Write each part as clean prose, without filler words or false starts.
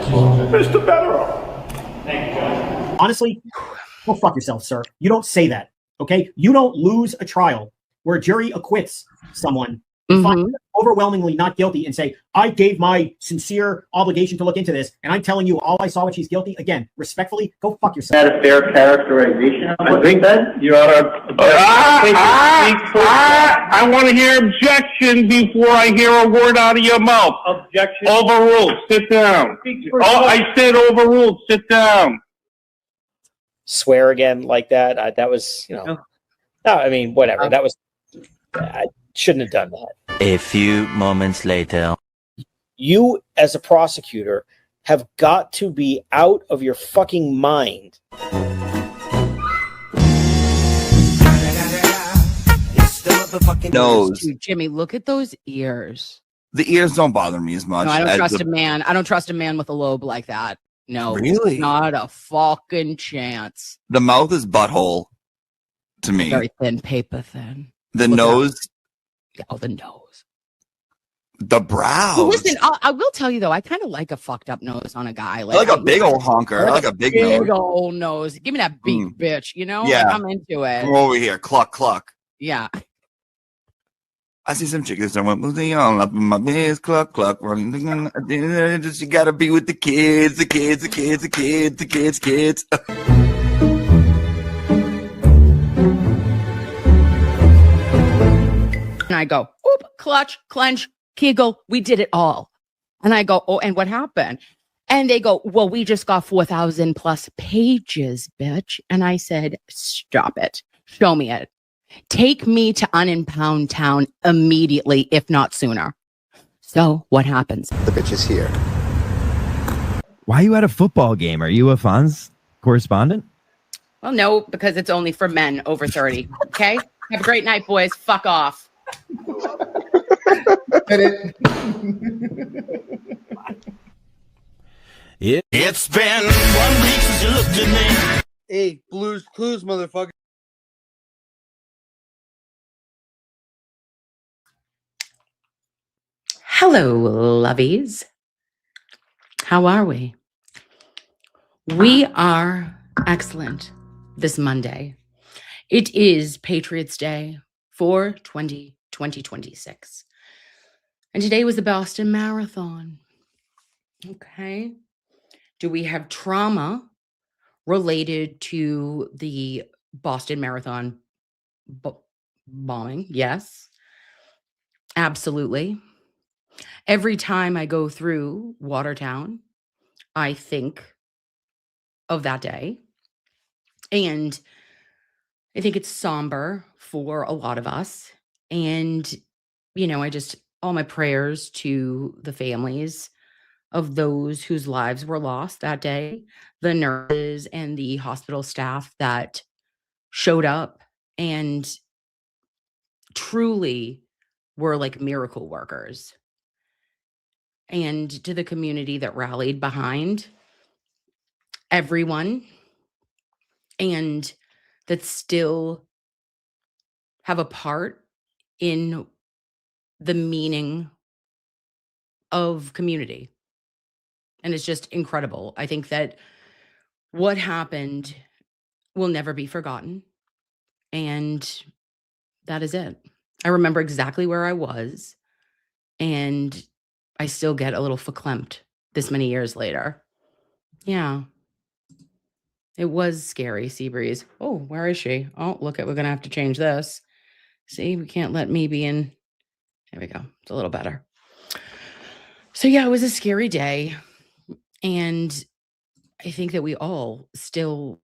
Mr. Bettero. Thank you, Judge. Honestly, go fuck yourself, sir. You don't say that, okay? You don't lose a trial where a jury acquits someone and finds them overwhelmingly not guilty and say, I gave my sincere obligation to look into this, and I'm telling you all I saw when she's guilty. Again, respectfully, go fuck yourself. Is that a fair characterization of what you said, Your Honor? I want to hear objection before I hear a word out of your mouth. Objection. Overruled. Sit down. Oh, I said overruled. Sit down. Swear again like that. That was, no, I mean, whatever. That was, I shouldn't have done that. A few moments later. You, as a prosecutor, have got to be out of your fucking mind. Nose. Dude, Jimmy, look at those ears. The ears don't bother me as much. No, I don't trust a man. I don't trust a man with a lobe like that. No, really, not a fucking chance. The mouth is butthole to me. Very thin, paper thin. The nose. Oh, the nose. The brows. Well, listen, I will tell you though, I kind of like a fucked up nose on a guy. I like a big old honker. I like a big nose. Big old nose. Give me that big bitch. You know? Yeah, like, I'm into it. Come over here, cluck cluck. Yeah. I see some chickens that went moving on up in my biz, cluck cluck. You gotta be with the kids, the kids, the kids, the kids, the kids, kids. And I go, oop, clutch, clench, kegel. We did it all. And I go, oh, and what happened? And they go, well, we just got 4,000 plus pages, bitch. And I said, stop it. Show me it. Take me to Unimpound Town immediately, if not sooner. So what happens? The bitch is here. Why are you at a football game? Are you a Fonz correspondent? Well, no, because it's only for men over 30. Okay? Have a great night, boys. Fuck off. It's been 1 week since you looked at me. Hey, Blues Clues, motherfucker. Hello, lovies. How are we? We are excellent this Monday. It is Patriots Day for 2026. And today was the Boston Marathon. Okay. Do we have trauma related to the Boston Marathon bombing? Yes. Absolutely. Every time I go through Watertown, I think of that day. And I think it's somber for a lot of us. And, all my prayers to the families of those whose lives were lost that day, the nurses and the hospital staff that showed up and truly were like miracle workers. And to the community that rallied behind everyone and that still have a part in the meaning of community. And it's just incredible. I think that what happened will never be forgotten. And that is it. I remember exactly where I was. And I still get a little verklempt this many years later. Yeah. It was scary, Seabreeze. Oh, where is she? Oh, look, we're going to have to change this. See, we can't let me be in. There we go. It's a little better. So yeah, it was a scary day. And I think that we all still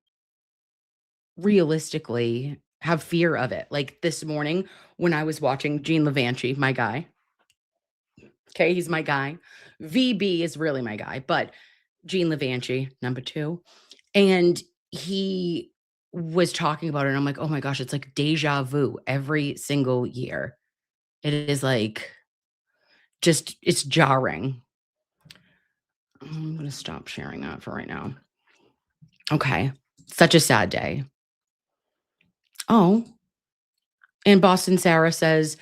realistically have fear of it. Like this morning when I was watching Gene Levanchi, my guy. Okay, he's my guy. VB is really my guy, but Gene Levanchi, number 2. And he was talking about it. And I'm like, oh my gosh, it's like deja vu every single year. It is like, it's jarring. I'm going to stop sharing that for right now. Okay. Such a sad day. Oh, and Boston Sarah says,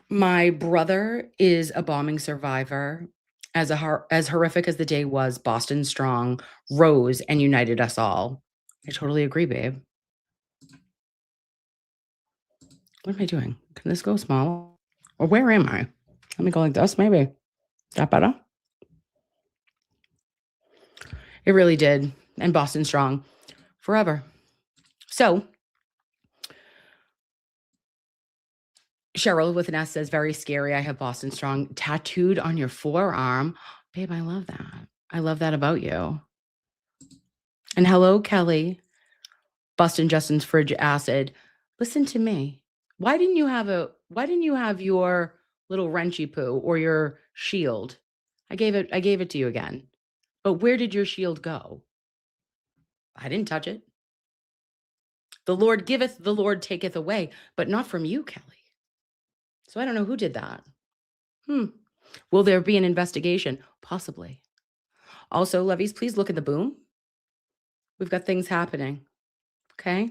my brother is a bombing survivor As horrific as the day was, Boston Strong rose and united us all. I totally agree, babe. What am I doing? Can this go small? Or where am I? Let me go like this, maybe. Is that better? It really did. And Boston Strong forever. So, Cheryl with an S says, very scary. I have Boston Strong tattooed on your forearm. Babe, I love that. I love that about you. And hello, Kelly. Bustin' Justin's fridge acid. Listen to me. Why didn't you have your little wrenchy poo or your shield? I gave it to you again. But where did your shield go? I didn't touch it. The Lord giveth, the Lord taketh away, but not from you, Kelly. So I don't know who did that. Will there be an investigation? Possibly. Also, Levies, please look at the boom. We've got things happening. Okay?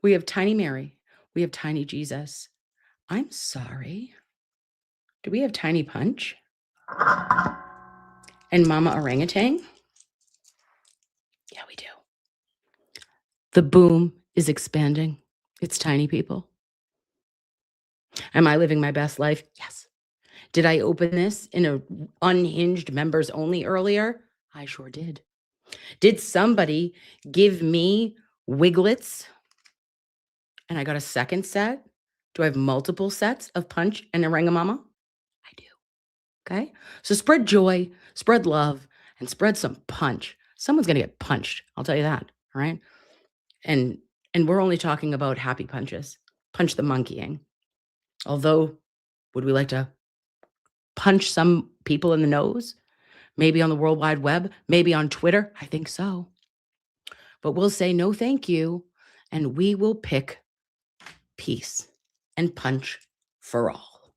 We have Tiny Mary. We have Tiny Jesus. I'm sorry. Do we have Tiny Punch? And Mama Orangutan? Yeah, we do. The boom is expanding. It's tiny people. Am I living my best life? Yes. Did I open this in a unhinged members only earlier? I sure did. Did somebody give me Wiglets and I got a second set? Do I have multiple sets of Punch and Orangamama? I do. Okay. So spread joy, spread love, and spread some punch. Someone's going to get punched. I'll tell you that. All right. And we're only talking about happy punches. Punch the monkeying. Although, would we like to punch some people in the nose? Maybe on the World Wide Web, maybe on Twitter. I think so. But we'll say no thank you, and we will pick peace and punch for all.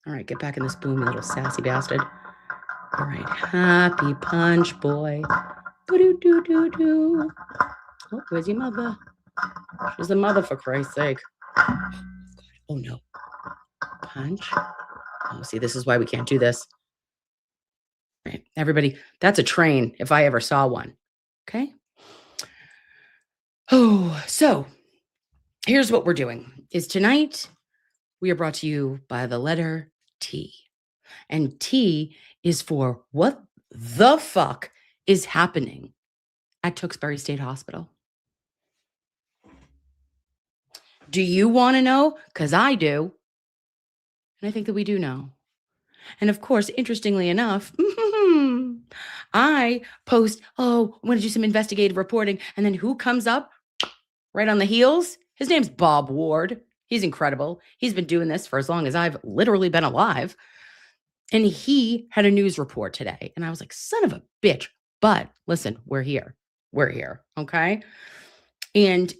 All right, get back in this boom, you little sassy bastard. All right, happy punch, boy. Boo-doo-doo-doo-doo. Oh, where's your mother? She's the mother, for Christ's sake. Oh, no. Punch. Oh, see, this is why we can't do this. All right, everybody, that's a train if I ever saw one. Okay? Oh, so here's what we're doing. Is tonight we are brought to you by the letter T. And T is for what the fuck is happening at Tewksbury State Hospital. Do you want to know? Because I do. And I think that we do know. And of course, interestingly enough, I post, oh, I want to do some investigative reporting. And then who comes up right on the heels? His name's Bob Ward. He's incredible. He's been doing this for as long as I've literally been alive. And he had a news report today. And I was like, son of a bitch. But listen, we're here. We're here. Okay. And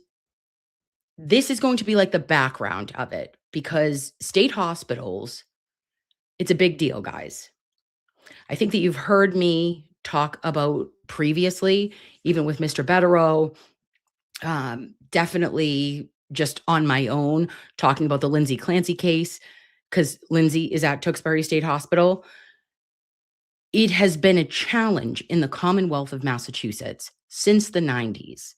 this is going to be like the background of it because state hospitals, it's a big deal, guys. I think that you've heard me talk about previously, even with Mr. Betterow, definitely just on my own, talking about the Lindsay Clancy case, because Lindsay is at Tewksbury State Hospital. It has been a challenge in the Commonwealth of Massachusetts since the 90s.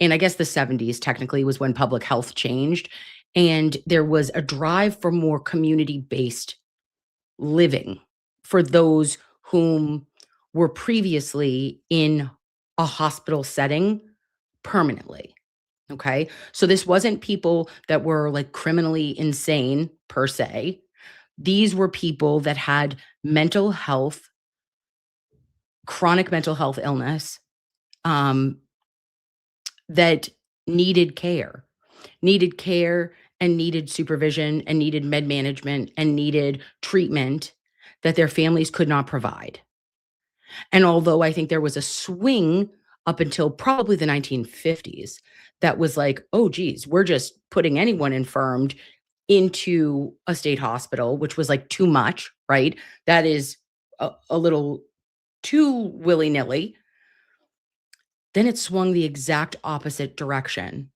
And I guess the 70s technically was when public health changed. And there was a drive for more community-based living for those whom were previously in a hospital setting permanently. Okay. So this wasn't people that were like criminally insane per se. These were people that had mental health, chronic mental health illness, that needed care and needed supervision and needed med management and needed treatment that their families could not provide. And although I think there was a swing up until probably the 1950s that was like, oh, geez, we're just putting anyone infirmed into a state hospital, which was like too much, right? That is a little too willy-nilly. Then it swung the exact opposite direction.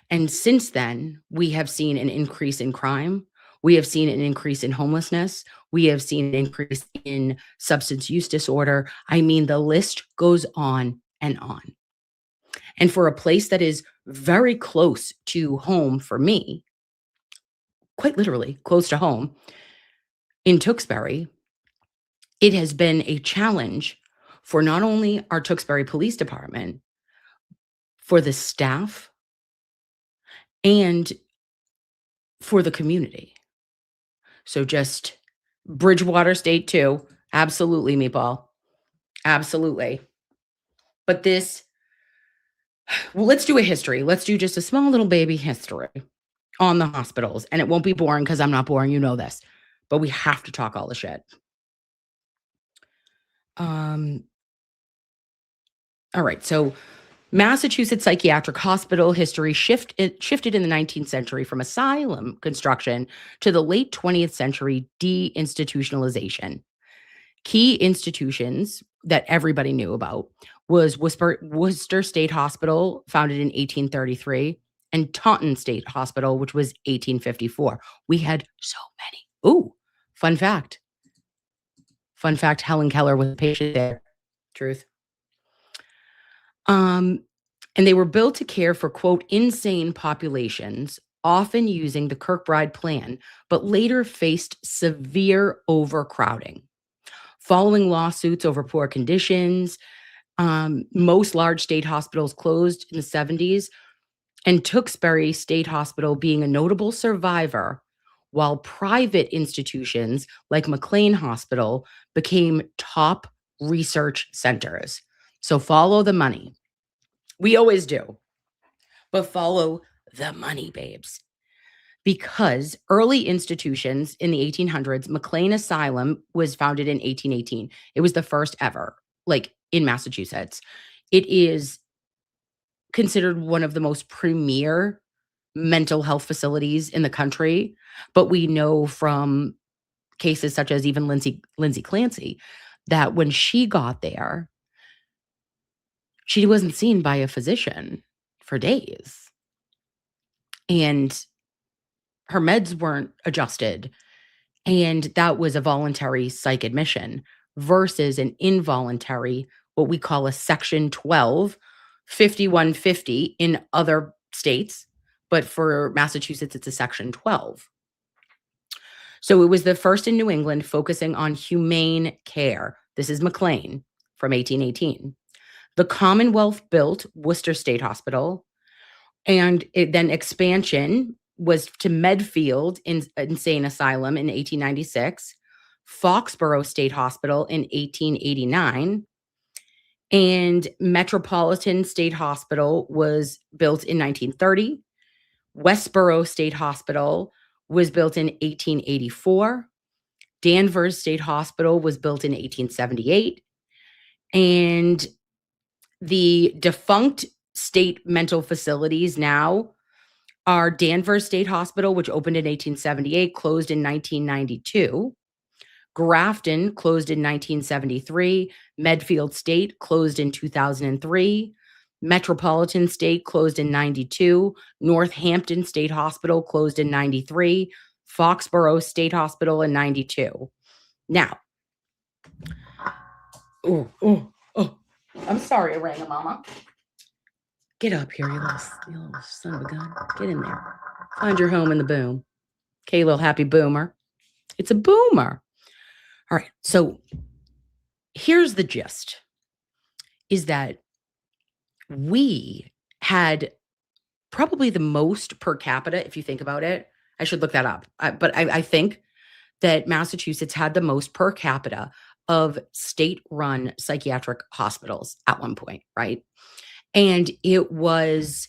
And since then, we have seen an increase in crime. We have seen an increase in homelessness. We have seen an increase in substance use disorder. I mean, the list goes on and on. And for a place that is very close to home for me, quite literally close to home, in Tewksbury, it has been a challenge for not only our Tewksbury Police Department, for the staff, and for the community. So just Bridgewater State too. Absolutely, Meatball. Absolutely. But this, well, let's do a history. Let's do just a small little baby history on the hospitals. And it won't be boring because I'm not boring. You know this. But we have to talk all the shit. All right. So Massachusetts Psychiatric Hospital history shifted in the 19th century from asylum construction to the late 20th century deinstitutionalization. Key institutions that everybody knew about was Worcester State Hospital, founded in 1833, and Taunton State Hospital, which was 1854. We had so many. Ooh, fun fact. Fun fact, Helen Keller was a patient there. Truth. And they were built to care for, quote, insane populations, often using the Kirkbride plan, but later faced severe overcrowding. Following lawsuits over poor conditions, most large state hospitals closed in the 70s, and Tewksbury State Hospital being a notable survivor, while private institutions like McLean Hospital became top research centers. So follow the money. We always do. But follow the money, babes. Because early institutions in the 1800s, McLean Asylum was founded in 1818. It was the first ever, like in Massachusetts. It is considered one of the most premier mental health facilities in the country. But we know from cases such as even Lindsay Clancy that when she got there, she wasn't seen by a physician for days. And her meds weren't adjusted. And that was a voluntary psych admission versus an involuntary, what we call a Section 12, 5150 in other states. But for Massachusetts, it's a Section 12. So it was the first in New England focusing on humane care. This is McLean from 1818. The Commonwealth built Worcester State Hospital, and then expansion was to Medfield Insane Asylum in 1896, Foxborough State Hospital in 1889, and Metropolitan State Hospital was built in 1930. Westboro State Hospital was built in 1884. Danvers State Hospital was built in 1878. And the defunct state mental facilities now are Danvers State Hospital, which opened in 1878, closed in 1992. Grafton closed in 1973. Medfield State closed in 2003. Metropolitan State closed in 92. Northampton State Hospital closed in 93. Foxborough State Hospital in 92. Now, I'm sorry, Mama. Get up here, you little son of a gun. Get in there. Find your home in the boom. Okay, little happy boomer. It's a boomer. All right, so here's the gist, is that we had probably the most per capita, if you think about it. I should look that up. But I think that Massachusetts had the most per capita of state-run psychiatric hospitals at one point, right? And it was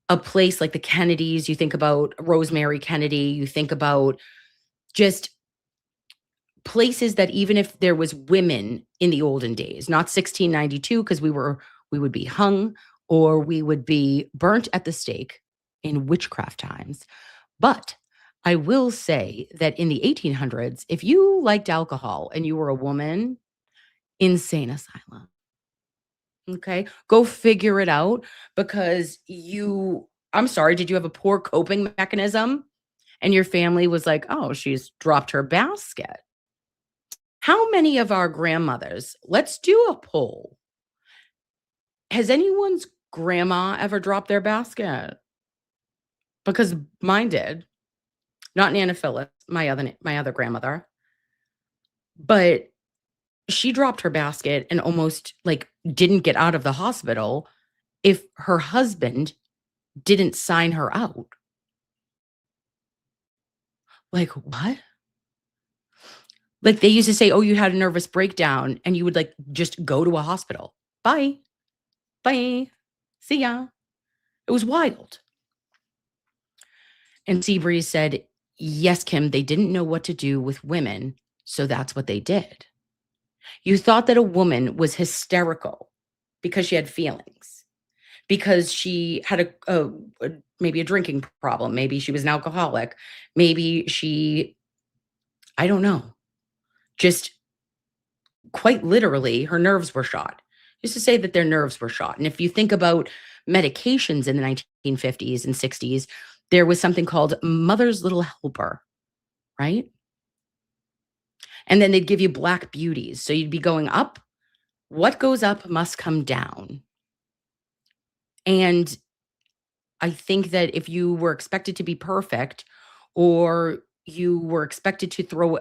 a place like the Kennedys. You think about Rosemary Kennedy. You think about just places that even if there was women in the olden days, not 1692, because we would be hung or we would be burnt at the stake in witchcraft times. But I will say that in the 1800s, if you liked alcohol and you were a woman, insane asylum. Okay, go figure it out, because I'm sorry, did you have a poor coping mechanism and your family was like, oh, she's dropped her basket. How many of our grandmothers, let's do a poll. Has anyone's grandma ever dropped their basket? Because mine did. Not Nana Phillips, my other grandmother. But she dropped her basket and almost like didn't get out of the hospital if her husband didn't sign her out. Like, what? Like they used to say, oh, you had a nervous breakdown, and you would like just go to a hospital. Bye. Bye. See ya. It was wild. And Seabreeze said, yes, Kim, they didn't know what to do with women, so that's what they did. You thought that a woman was hysterical because she had feelings, because she had maybe a drinking problem. Maybe she was an alcoholic. Maybe she, I don't know, just quite literally, her nerves were shot. Used to say that their nerves were shot. And if you think about medications in the 1950s and 60s, there was something called Mother's Little Helper, right? And then they'd give you black beauties. So you'd be going up. What goes up must come down. And I think that if you were expected to be perfect, or you were expected to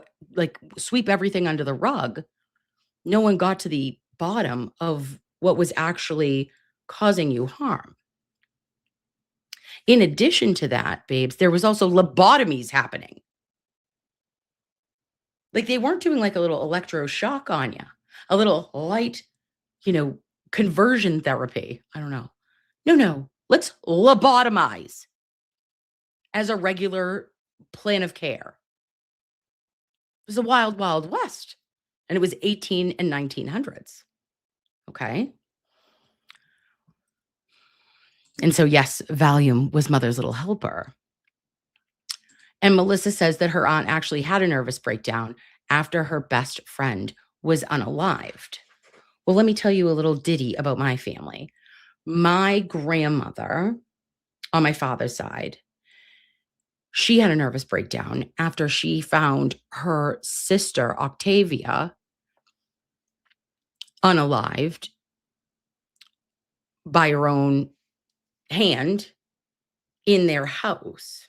sweep everything under the rug, no one got to the bottom of what was actually causing you harm. In addition to that, babes, there was also lobotomies happening. Like they weren't doing like a little electroshock on you, a little light, conversion therapy. I don't know. No, let's lobotomize as a regular plan of care. It was the wild, wild west. And it was 18 and 1900s. Okay. And so, yes, Valium was Mother's Little Helper. And Melissa says that her aunt actually had a nervous breakdown after her best friend was unalived. Well, let me tell you a little ditty about my family. My grandmother, on my father's side, she had a nervous breakdown after she found her sister, Octavia, unalived by her own hand in their house.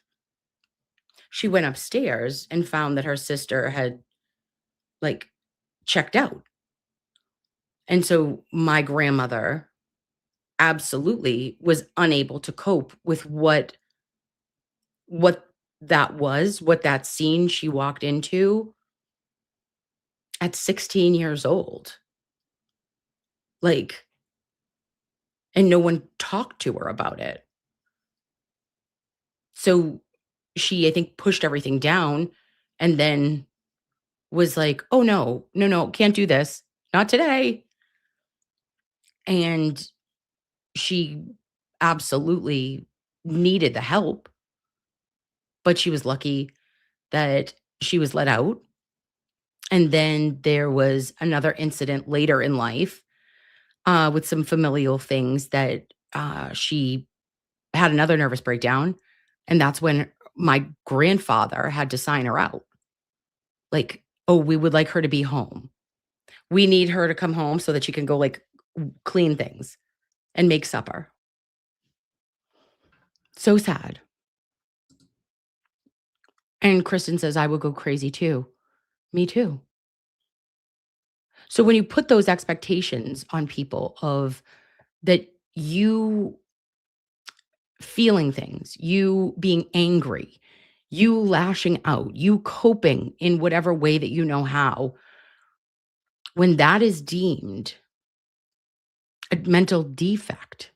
She went upstairs and found that her sister had checked out. And so my grandmother absolutely was unable to cope with what that scene she walked into at 16 years old. And no one talked to her about it. So she, I think, pushed everything down and then was like, oh, no, can't do this. Not today. And she absolutely needed the help. But she was lucky that she was let out. And then there was another incident later in life with some familial things that she had another nervous breakdown. And that's when my grandfather had to sign her out. Oh, we would like her to be home. We need her to come home so that she can go clean things and make supper. So sad. And Kristen says, I would go crazy too. Me too. So when you put those expectations on people of that, you feeling things, you being angry, you lashing out, you coping in whatever way that you know how, when that is deemed a mental defect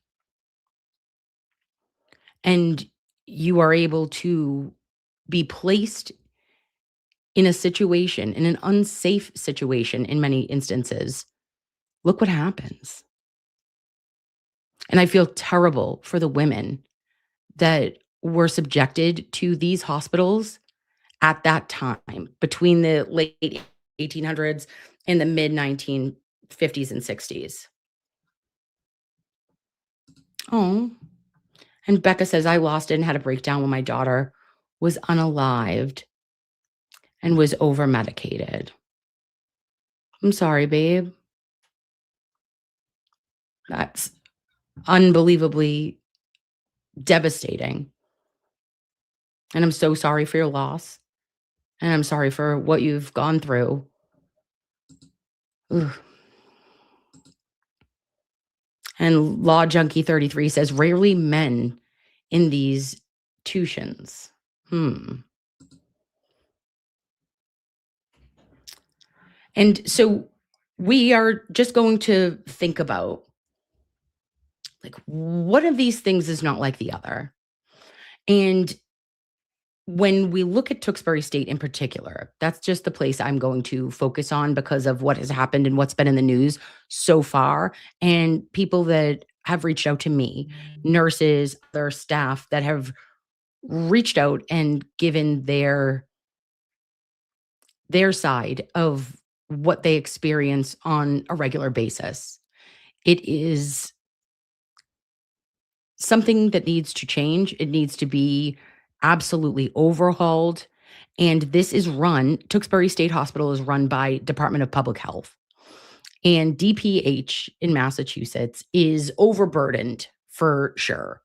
and you are able to be placed in a situation, in an unsafe situation in many instances, look what happens. And I feel terrible for the women that were subjected to these hospitals at that time, between the late 1800s and the mid 1950s and 60s. Oh, and Becca says, I lost it and had a breakdown when my daughter was unalived and was over medicated. I'm sorry, babe. That's unbelievably devastating. And I'm so sorry for your loss. And I'm sorry for what you've gone through. Ugh. And Law Junkie 33 says, rarely men in these tuitions. And so we are just going to think about, like, one of these things is not like the other. And when we look at Tewksbury State in particular, that's just the place I'm going to focus on because of what has happened and what's been in the news so far. And people that have reached out to me, nurses, other staff that have reached out and given their side of what they experience on a regular basis. It is something that needs to change. It needs to be absolutely overhauled. And this is run, Tewksbury State Hospital is run by Department of Public Health. And DPH in Massachusetts is overburdened for sure.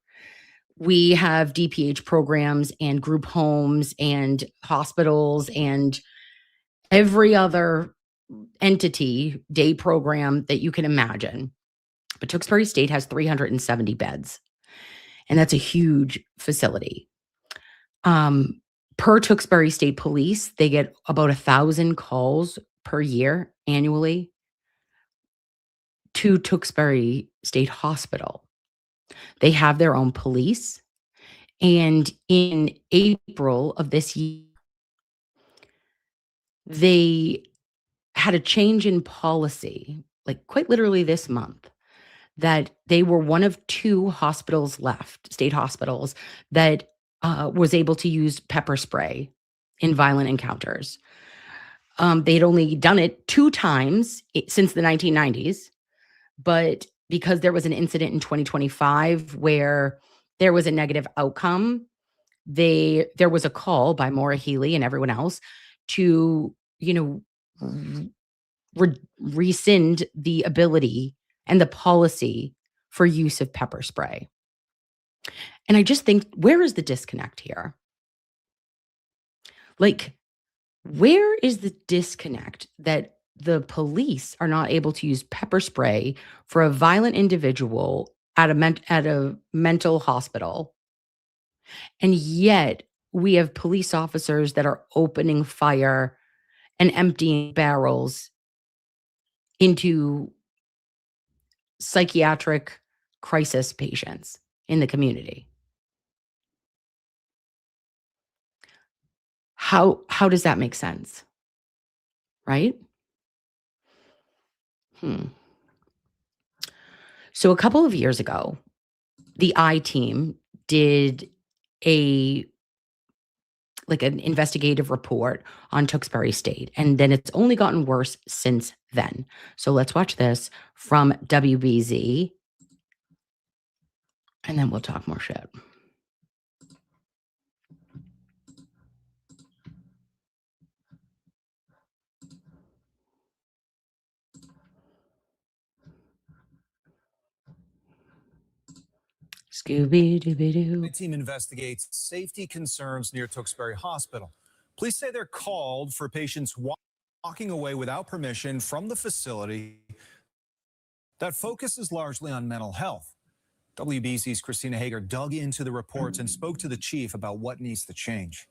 We have DPH programs and group homes and hospitals and every other entity, day program that you can imagine. But Tewksbury State has 370 beds. And that's a huge facility. Per Tewksbury State Police, they get about 1,000 calls per year annually to Tewksbury State Hospital. They have their own police. And in April of this year, they had a change in policy, like quite literally this month, that they were one of 2 hospitals left, state hospitals, that was able to use pepper spray in violent encounters. They'd only done it 2 times since the 1990s, but because there was an incident in 2025 where there was a negative outcome, there was a call by Maura Healey and everyone else to, rescind the ability and the policy for use of pepper spray. And I just think, where is the disconnect here? Like, where is the disconnect that the police are not able to use pepper spray for a violent individual at a mental hospital? And yet we have police officers that are opening fire and emptying barrels into psychiatric crisis patients in the community. How does that make sense? Right? So a couple of years ago, the I team did an investigative report on Tewksbury State, and then it's only gotten worse since then. So let's watch this from WBZ, and then we'll talk more shit. Scooby-Dooby-Doo. The team investigates safety concerns near Tewksbury Hospital. Police say they're called for patients walking away without permission from the facility that focuses largely on mental health. WBC's Christina Hager dug into the reports and spoke to the chief about what needs to change.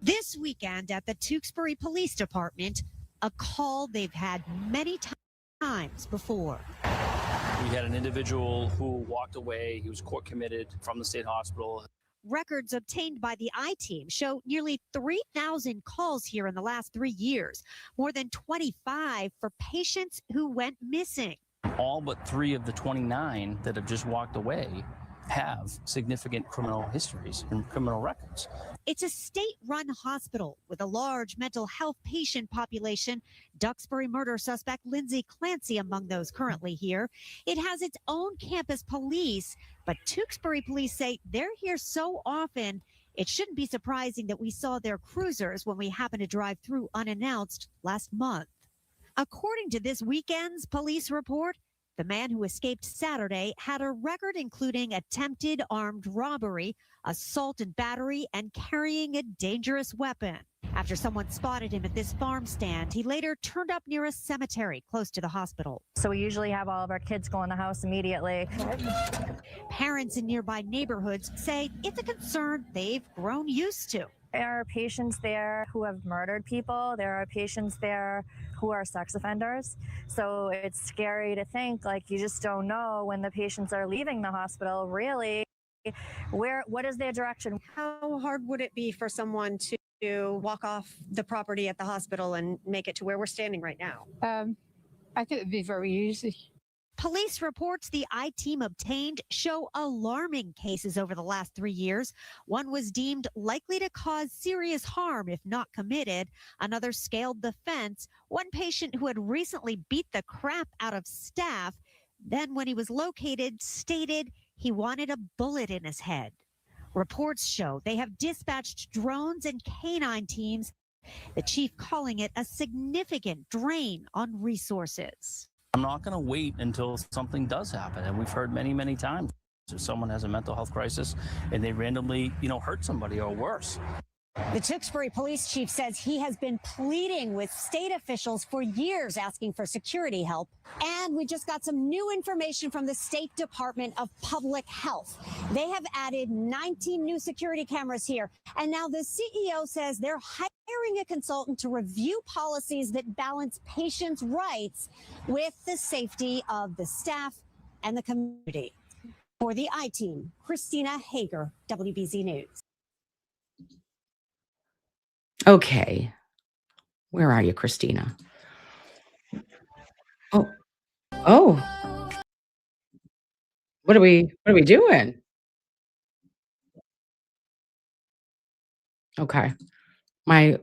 This weekend at the Tewksbury Police Department, a call they've had many times before. We had an individual who walked away. He was court committed from the state hospital. Records obtained by the I-Team show nearly 3,000 calls here in the last 3 years, more than 25 for patients who went missing. All but 3 of the 29 that have just walked away have significant criminal histories and criminal records. It's a state-run hospital with a large mental health patient population. Tewksbury murder suspect Lindsay Clancy among those currently here. It has its own campus police, but Tewksbury police say they're here so often, it shouldn't be surprising that we saw their cruisers when we happened to drive through unannounced last month. According to this weekend's police report, the man who escaped Saturday had a record including attempted armed robbery, assault and battery, and carrying a dangerous weapon. After someone spotted him at this farm stand, he later turned up near a cemetery close to the hospital. So we usually have all of our kids go in the house immediately. Parents in nearby neighborhoods say it's a concern they've grown used to. There are patients there who have murdered people. There are patients there who are sex offenders. So it's scary to think, like, you just don't know when the patients are leaving the hospital, really, what is their direction? How hard would it be for someone to walk off the property at the hospital and make it to where we're standing right now? I think it'd be very easy. Police reports the I-team obtained show alarming cases over the last 3 years. One was deemed likely to cause serious harm if not committed. Another scaled the fence. One patient who had recently beat the crap out of staff, then when he was located, stated he wanted a bullet in his head. Reports show they have dispatched drones and canine teams, the chief calling it a significant drain on resources. I'm not going to wait until something does happen. And we've heard many, many times if someone has a mental health crisis and they randomly, hurt somebody or worse. The Tewksbury police chief says he has been pleading with state officials for years asking for security help. And we just got some new information from the State Department of Public Health. They have added 19 new security cameras here. And now the CEO says they're hiring a consultant to review policies that balance patients' rights with the safety of the staff and the community. For the I-team, Christina Hager, WBZ News. Okay. Where are you, Christina? Oh. What are we doing? Okay. My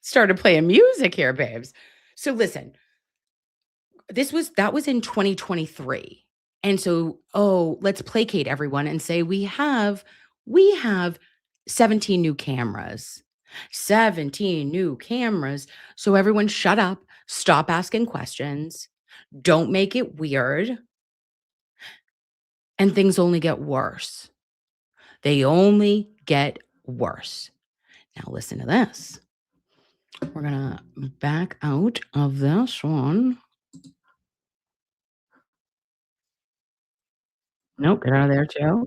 started playing music here, babes. So listen. That was in 2023. And so, let's placate everyone and say we have 17 new cameras. 17 new cameras. So everyone shut up. Stop asking questions. Don't make it weird. And things only get worse. They only get worse. Now listen to this. We're going to back out of this one. Nope, get out of there too.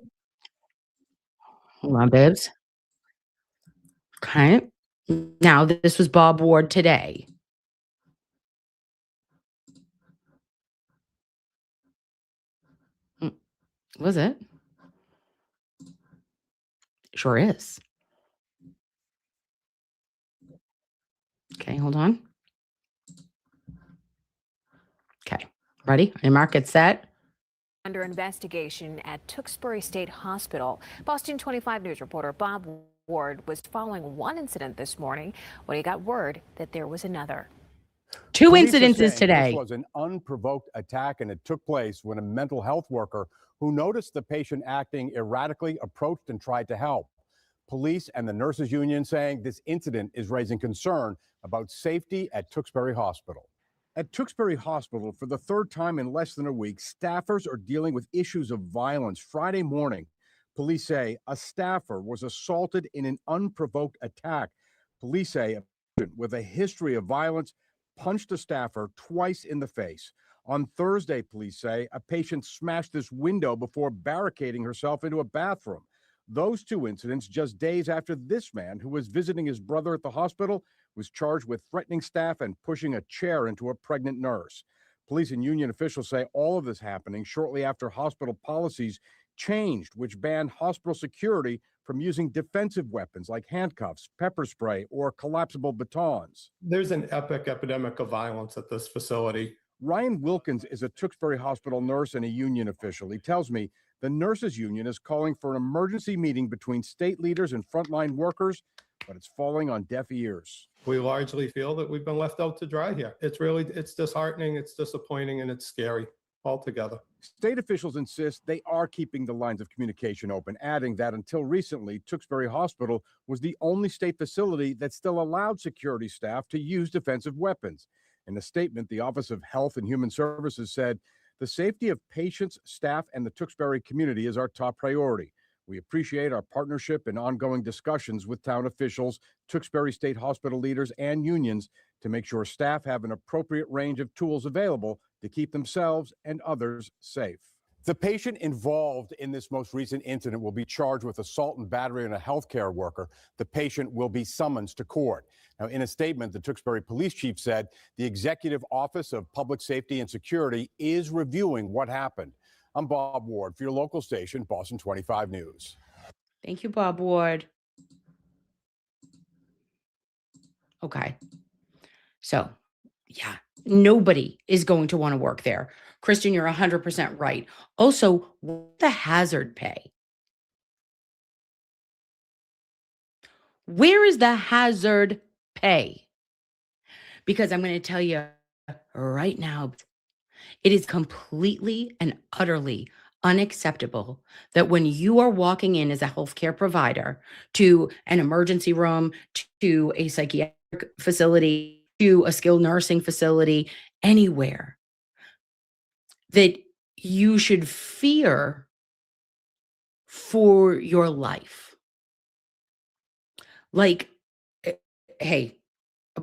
Hold on, babes. Okay. Now, this was Bob Ward today. Was it? Sure is. Okay, hold on. Okay, ready? Your mark, get set. Under investigation at Tewksbury State Hospital. Boston 25 News reporter Bob Ward was following one incident this morning when he got word that there was another. Two incidences today. This was an unprovoked attack, and it took place when a mental health worker who noticed the patient acting erratically approached and tried to help. Police and the nurses union saying this incident is raising concern about safety at Tewksbury Hospital. At Tewksbury Hospital, for the third time in less than a week, staffers are dealing with issues of violence. Friday morning, police say a staffer was assaulted in an unprovoked attack. Police say a patient with a history of violence punched a staffer twice in the face. On Thursday, police say a patient smashed this window before barricading herself into a bathroom. Those two incidents just days after this man, who was visiting his brother at the hospital, was charged with threatening staff and pushing a chair into a pregnant nurse. Police and union officials say all of this happening shortly after hospital policies changed, which banned hospital security from using defensive weapons like handcuffs, pepper spray, or collapsible batons. There's an epidemic of violence at this facility. Ryan Wilkins is a Tewksbury Hospital nurse and a union official. He tells me the nurses union is calling for an emergency meeting between state leaders and frontline workers, but it's falling on deaf ears. We largely feel that we've been left out to dry here. It's disheartening, it's disappointing, and it's scary altogether. State officials insist they are keeping the lines of communication open, adding that until recently, Tewksbury Hospital was the only state facility that still allowed security staff to use defensive weapons. In a statement, the Office of Health and Human Services said, "The safety of patients, staff, and the Tewksbury community is our top priority. We appreciate our partnership and ongoing discussions with town officials, Tewksbury State Hospital leaders, and unions to make sure staff have an appropriate range of tools available to keep themselves and others safe." The patient involved in this most recent incident will be charged with assault and battery on a healthcare worker. The patient will be summoned to court. Now, in a statement, the Tewksbury police chief said the Executive Office of Public Safety and Security is reviewing what happened. I'm Bob Ward for your local station, Boston 25 News. Thank you, Bob Ward. Okay. So, yeah, nobody is going to want to work there. Kristen, you're 100% right. Also, what's the hazard pay? Where is the hazard pay? Because I'm going to tell you right now, it is completely and utterly unacceptable that when you are walking in as a healthcare provider to an emergency room, to a psychiatric facility, to a skilled nursing facility, anywhere, that you should fear for your life. Like, hey,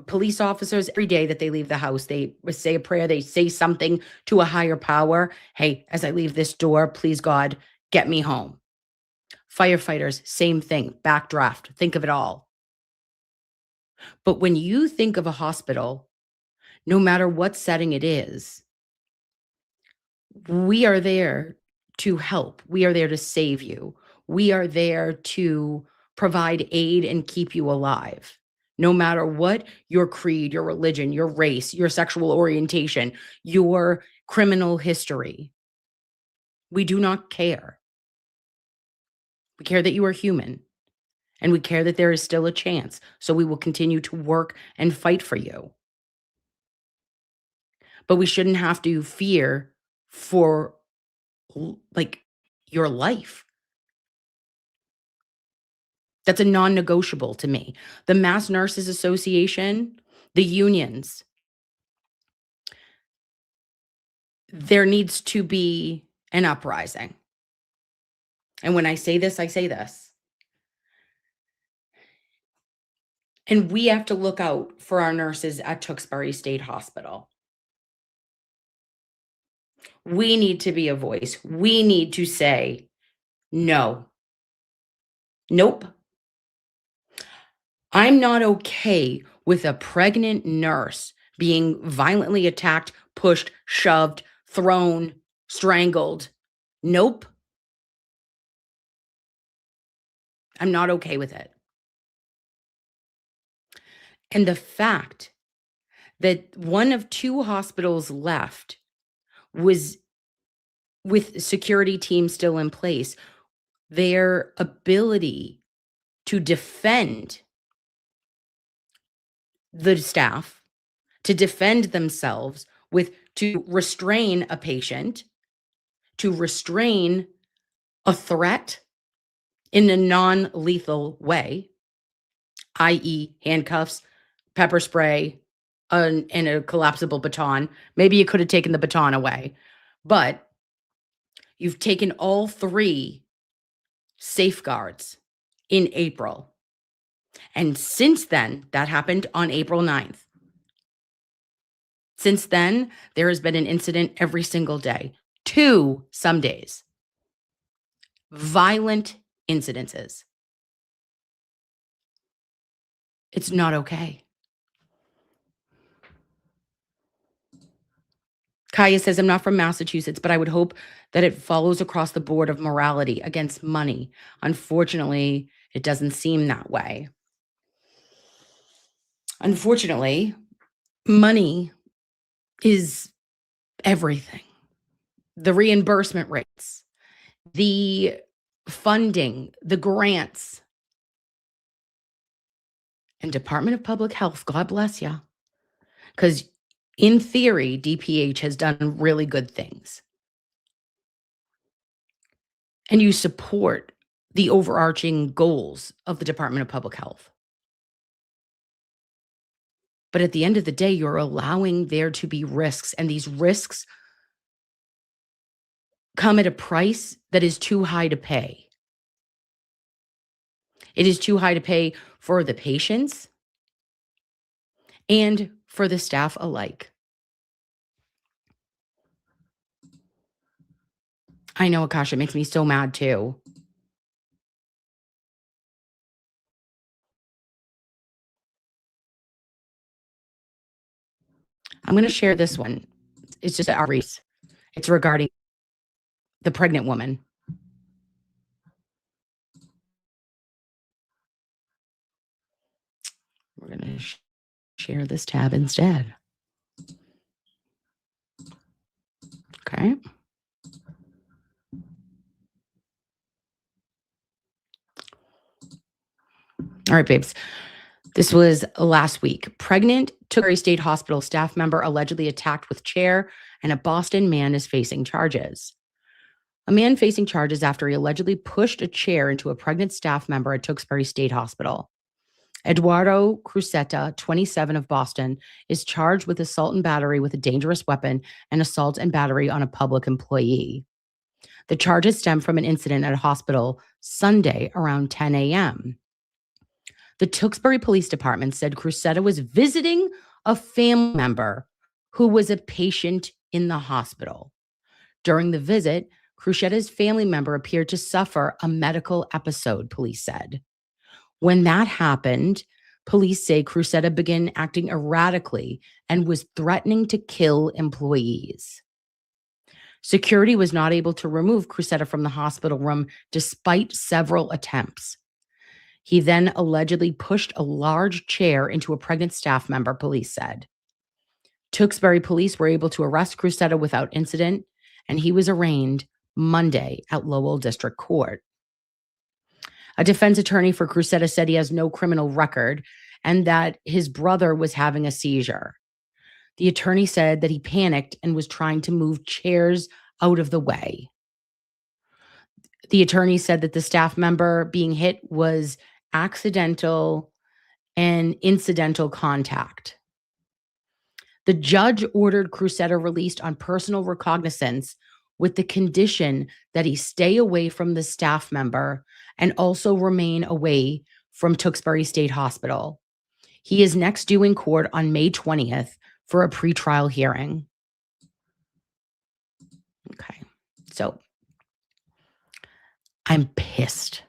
police officers, every day that they leave the house, they say a prayer, they say something to a higher power. Hey, as I leave this door, please God, get me home. Firefighters, same thing, backdraft, think of it all. But when you think of a hospital, no matter what setting it is, we are there to help. We are there to save you. We are there to provide aid and keep you alive. No matter what your creed, your religion, your race, your sexual orientation, your criminal history, we do not care. We care that you are human, and we care that there is still a chance. So we will continue to work and fight for you. But we shouldn't have to fear for like your life. That's a non-negotiable to me. The Mass Nurses Association, the unions, there needs to be an uprising. And when I say this, I say this. And we have to look out for our nurses at Tewksbury State Hospital. We need to be a voice. We need to say, no. Nope. I'm not okay with a pregnant nurse being violently attacked, pushed, shoved, thrown, strangled. Nope. I'm not okay with it. And the fact that one of two hospitals left was with security teams still in place, their ability to defend the staff, to defend themselves to restrain a patient, to restrain a threat in a non-lethal way, i.e. handcuffs, pepper spray, and a collapsible baton. Maybe you could have taken the baton away, but you've taken all three safeguards in April. And since then, that happened on April 9th. Since then, there has been an incident every single day. 2 some days. Violent incidences. It's not okay. Kaya says, I'm not from Massachusetts, but I would hope that it follows across the board of morality against money. Unfortunately, it doesn't seem that way. Unfortunately, money is everything. The reimbursement rates, the funding, the grants. And Department of Public Health, God bless you. Because in theory, DPH has done really good things. And you support the overarching goals of the Department of Public Health. But at the end of the day, you're allowing there to be risks, and these risks come at a price that is too high to pay. It is too high to pay for the patients and for the staff alike. I know, Akasha, it makes me so mad too. I'm going to share this one. It's just a Reese. It's regarding the pregnant woman. We're going to share this tab instead. Okay. All right, babes. This was last week. Pregnant Tewksbury State Hospital staff member allegedly attacked with chair, and a Boston man is facing charges. A man facing charges after he allegedly pushed a chair into a pregnant staff member at Tewksbury State Hospital. Eduardo Cruzeta, 27 of Boston, is charged with assault and battery with a dangerous weapon and assault and battery on a public employee. The charges stem from an incident at a hospital Sunday around 10 a.m. The Tewksbury Police Department said Cruzeta was visiting a family member who was a patient in the hospital. During the visit, Cruzeta's family member appeared to suffer a medical episode, police said. When that happened, police say Cruzeta began acting erratically and was threatening to kill employees. Security was not able to remove Cruzeta from the hospital room despite several attempts. He then allegedly pushed a large chair into a pregnant staff member, police said. Tewksbury police were able to arrest Cruzeta without incident, and he was arraigned Monday at Lowell District Court. A defense attorney for Cruzeta said he has no criminal record and that his brother was having a seizure. The attorney said that he panicked and was trying to move chairs out of the way. The attorney said that the staff member being hit was accidental and incidental contact. The judge ordered Cruzeta released on personal recognizance with the condition that he stay away from the staff member and also remain away from Tewksbury State Hospital. He is next due in court on May 20th for a pretrial hearing. Okay, so I'm pissed.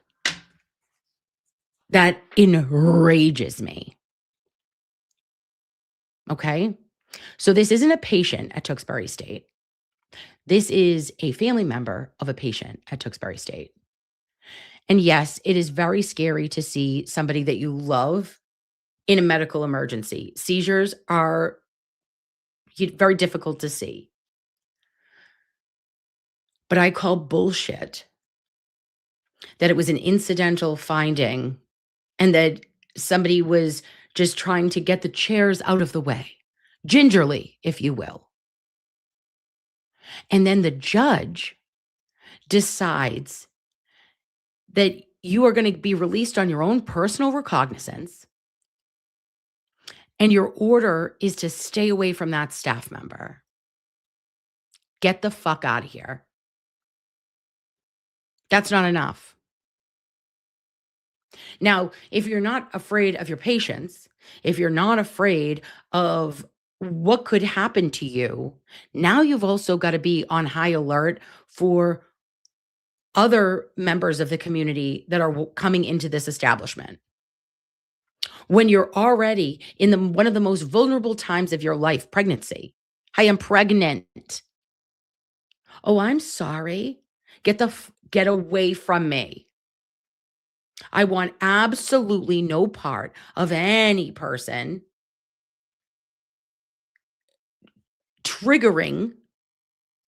That enrages me. Okay, so this isn't a patient at Tewksbury State. This is a family member of a patient at Tewksbury State. And yes, it is very scary to see somebody that you love in a medical emergency. Seizures are very difficult to see. But I call bullshit that it was an incidental finding and that somebody was just trying to get the chairs out of the way, gingerly, if you will. And then the judge decides that you are going to be released on your own personal recognizance, and your order is to stay away from that staff member. Get the fuck out of here. That's not enough. Now, if you're not afraid of your patients, if you're not afraid of what could happen to you, now you've also got to be on high alert for other members of the community that are coming into this establishment. When you're already in one of the most vulnerable times of your life, pregnancy. I am pregnant. Oh, I'm sorry. Get away from me. I want absolutely no part of any person triggering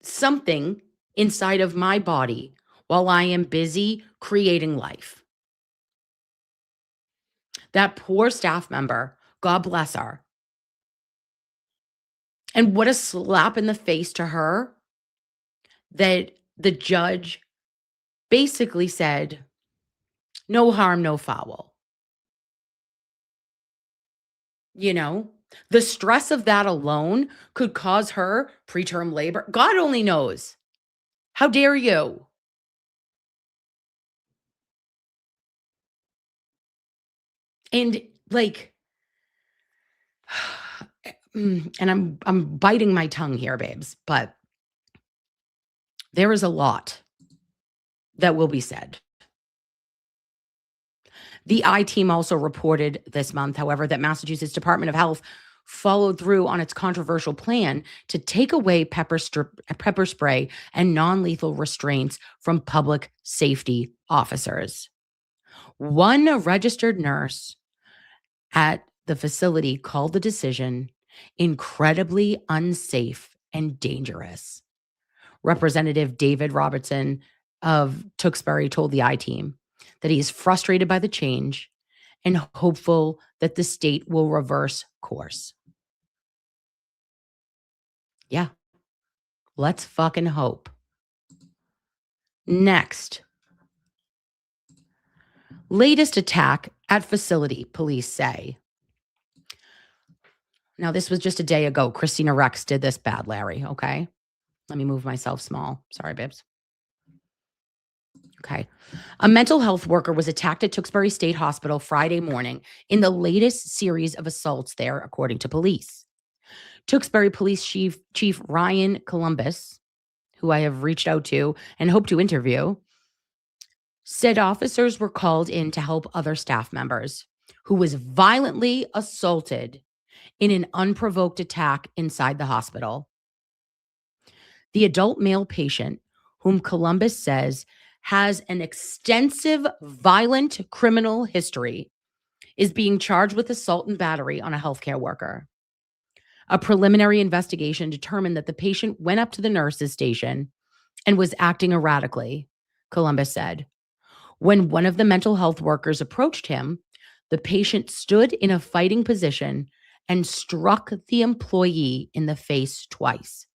something inside of my body while I am busy creating life. That poor staff member, God bless her. And what a slap in the face to her that the judge basically said, no harm, no foul. You know, the stress of that alone could cause her preterm labor. God only knows. How dare you? And like, and I'm biting my tongue here, babes, but there is a lot that will be said. The I-Team also reported this month, however, that Massachusetts Department of Health followed through on its controversial plan to take away pepper spray and non-lethal restraints from public safety officers. One registered nurse at the facility called the decision incredibly unsafe and dangerous. Representative David Robertson of Tewksbury told the I-Team that he is frustrated by the change and hopeful that the state will reverse course. Yeah, let's fucking hope. Next, latest attack at facility, police say. Now, this was just a day ago. Christina Rex did this bad, Larry, okay? Let me move myself small. Sorry, babes. Okay. A mental health worker was attacked at Tewksbury State Hospital Friday morning in the latest series of assaults there, according to police. Tewksbury Police Chief Ryan Columbus, who I have reached out to and hope to interview, said officers were called in to help other staff members who was violently assaulted in an unprovoked attack inside the hospital. The adult male patient, whom Columbus says has an extensive violent criminal history, is being charged with assault and battery on a healthcare worker. A preliminary investigation determined that the patient went up to the nurse's station and was acting erratically, Columbus said. When one of the mental health workers approached him, the patient stood in a fighting position and struck the employee in the face twice.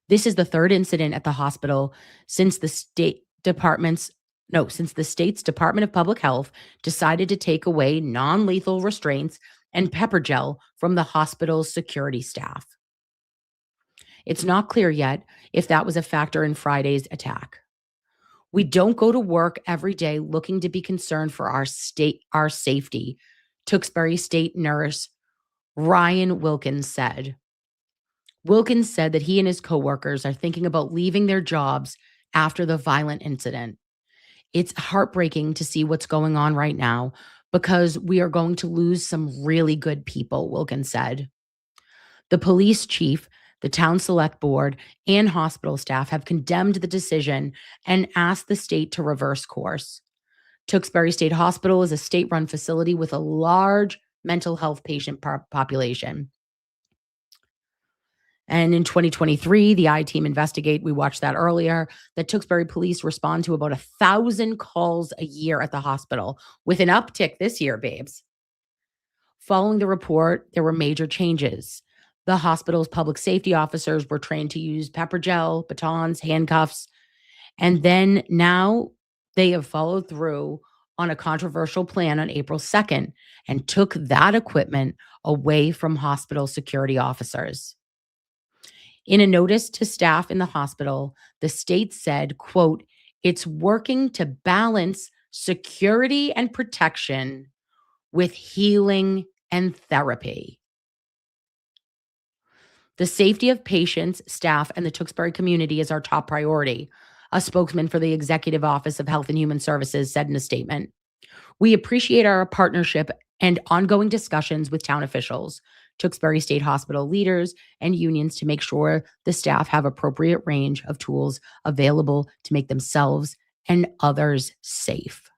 This is the third incident at the hospital since the state's Department of Public Health decided to take away non-lethal restraints and pepper gel from the hospital's security staff. It's not clear yet if that was a factor in Friday's attack. We don't go to work every day looking to be concerned for our safety, Tewksbury State nurse Ryan Wilkins said. Wilkins said that he and his coworkers are thinking about leaving their jobs after the violent incident. It's heartbreaking to see what's going on right now because we are going to lose some really good people, Wilkins said. The police chief, the town select board, and hospital staff have condemned the decision and asked the state to reverse course. Tewksbury State Hospital is a state-run facility with a large mental health patient population. And in 2023, the I-Team Investigate, we watched that earlier, that Tewksbury police respond to about 1,000 calls a year at the hospital, with an uptick this year, babes. Following the report, there were major changes. The hospital's public safety officers were trained to use pepper gel, batons, handcuffs, and then now they have followed through on a controversial plan on April 2nd and took that equipment away from hospital security officers. In a notice to staff in the hospital, the state said, quote, "It's working to balance security and protection with healing and therapy." The safety of patients, staff, and the Tewksbury community is our top priority, a spokesman for the Executive Office of Health and Human Services said in a statement. We appreciate our partnership and ongoing discussions with town officials, Tewksbury State Hospital leaders, and unions to make sure the staff have appropriate range of tools available to make themselves and others safe.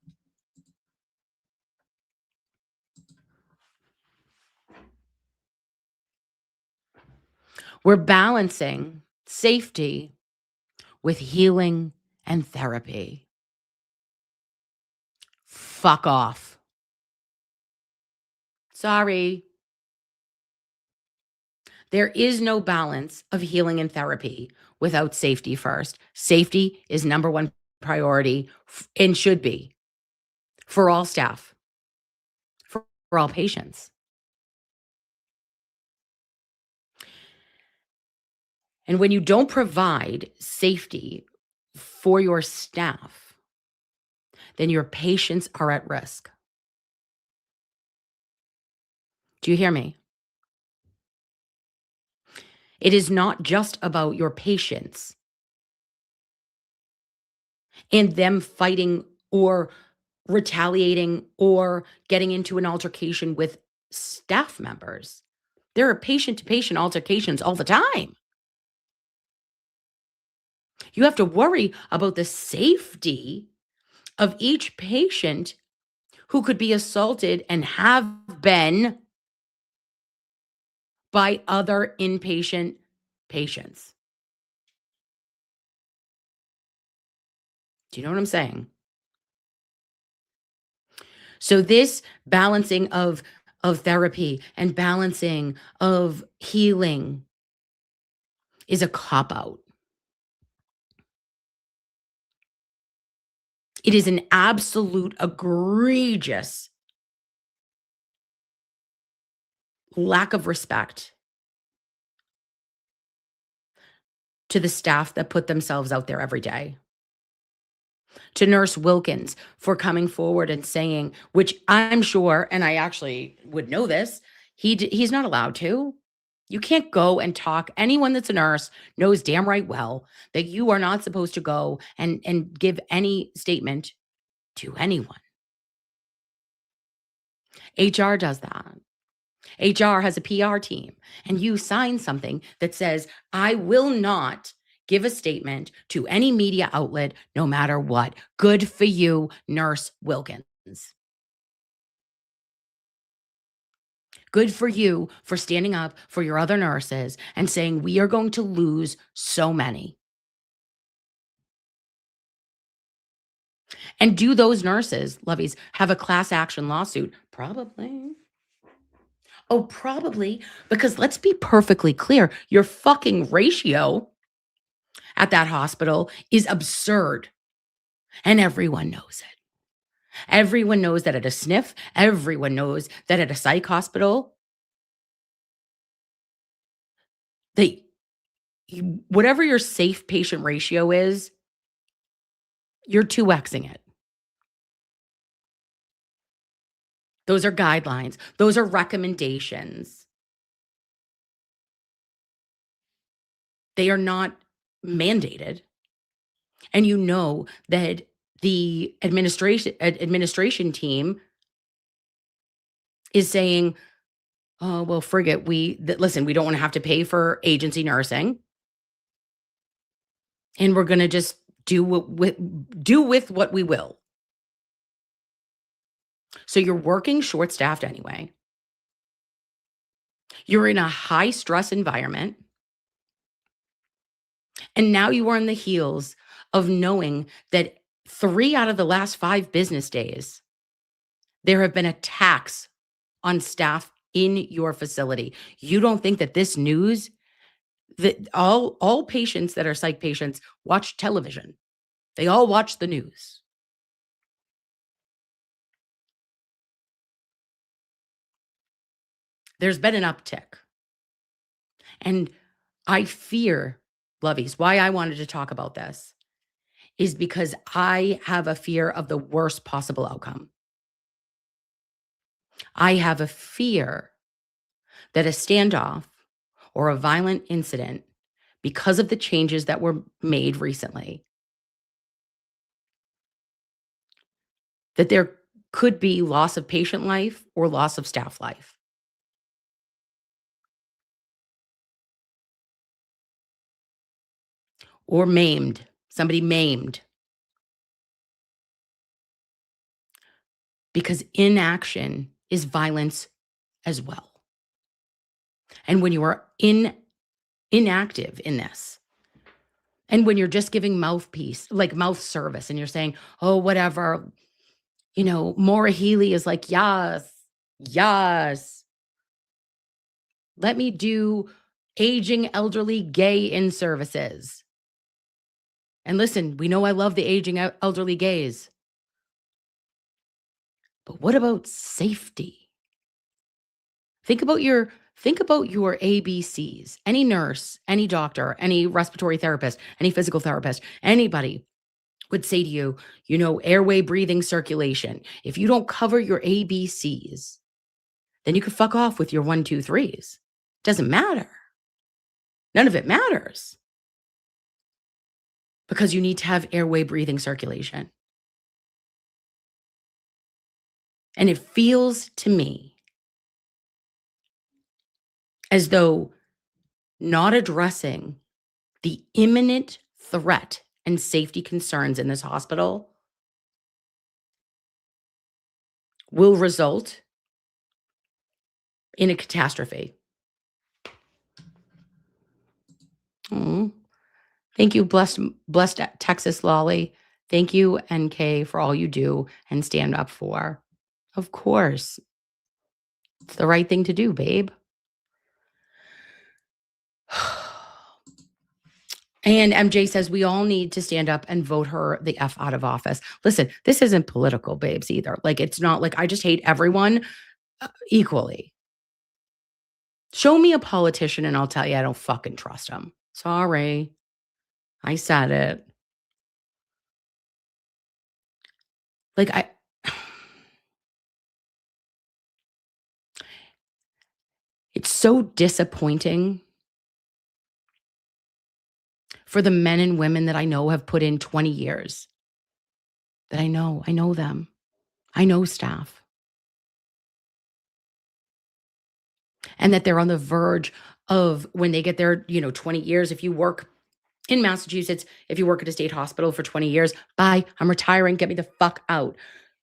We're balancing safety with healing and therapy. Fuck off. Sorry. There is no balance of healing and therapy without safety first. Safety is number one priority and should be for all staff, for all patients. And when you don't provide safety for your staff, then your patients are at risk. Do you hear me? It is not just about your patients and them fighting or retaliating or getting into an altercation with staff members. There are patient-to-patient altercations all the time. You have to worry about the safety of each patient who could be assaulted and have been by other inpatient patients. Do you know what I'm saying? So this balancing of therapy and balancing of healing is a cop-out. It is an absolute egregious lack of respect to the staff that put themselves out there every day. To Nurse Wilkins for coming forward and saying, which I'm sure, and I actually would know this, he's not allowed to. You can't go and talk. Anyone that's a nurse knows damn right well that you are not supposed to go and give any statement to anyone. HR does that. HR has a PR team, and you sign something that says, I will not give a statement to any media outlet, no matter what. Good for you, Nurse Wilkins. Good for you for standing up for your other nurses and saying, we are going to lose so many. And do those nurses, lovies, have a class action lawsuit? Probably. Oh, probably, because let's be perfectly clear, your fucking ratio at that hospital is absurd. And everyone knows it. Everyone knows that at a SNF, everyone knows that at a psych hospital, whatever your safe patient ratio is, you're 2xing it. Those are guidelines. Those are recommendations. They are not mandated. And you know that the administration team is saying, oh, well, forget listen, we don't want to have to pay for agency nursing. And we're going to just do with what we will. So you're working short-staffed anyway. You're in a high-stress environment. And now you are on the heels of knowing that 3 out of the last 5 business days, there have been attacks on staff in your facility. You don't think that this news, that all patients that are psych patients watch television. They all watch the news. There's been an uptick. And I fear, lovies, why I wanted to talk about this is because I have a fear of the worst possible outcome. I have a fear that a standoff or a violent incident, because of the changes that were made recently, that there could be loss of patient life or loss of staff life. Or maimed, somebody maimed. Because inaction is violence as well. And when you are inactive in this, And when you're just giving mouthpiece, like mouth service, and you're saying, oh, whatever, you know, Maura Healey is like, yes, yes. Let me do aging elderly gay in services. And listen, we know I love the aging elderly gays. But what about safety? Think about your ABCs. Any nurse, any doctor, any respiratory therapist, any physical therapist, anybody would say to you, you know, airway, breathing, circulation. If you don't cover your ABCs, then you can fuck off with your 1, 2, 3s. Doesn't matter. None of it matters. Because you need to have airway, breathing, circulation. And it feels to me as though not addressing the imminent threat and safety concerns in this hospital will result in a catastrophe. Thank you, blessed Texas Lolly. Thank you, NK, for all you do and stand up for. Of course. It's the right thing to do, babe. And MJ says we all need to stand up and vote her the F out of office. Listen, this isn't political, babes, either. Like, it's not like I just hate everyone equally. Show me a politician and I'll tell you I don't fucking trust him. Sorry. I said it. Like, it's so disappointing for the men and women that I know have put in 20 years. That I know them. I know staff. And that they're on the verge of, when they get their, 20 years, if you work in Massachusetts, if you work at a state hospital for 20 years, bye, I'm retiring, get me the fuck out.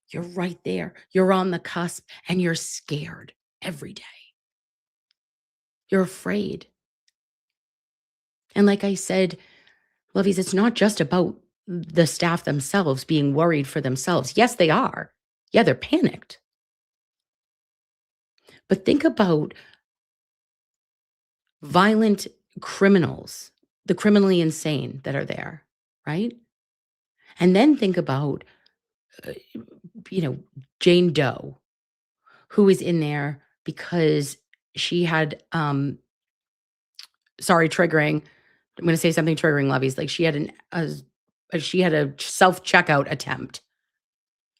You're right there. You're on the cusp and you're scared every day. You're afraid. And like I said, Lovies, it's not just about the staff themselves being worried for themselves. Yes, they are. Yeah, they're panicked. But think about violent criminals, the criminally insane that are there, right? And then think about, Jane Doe, who is in there because she had, triggering. I'm going to say something triggering, Lovies. Like she had a self-checkout attempt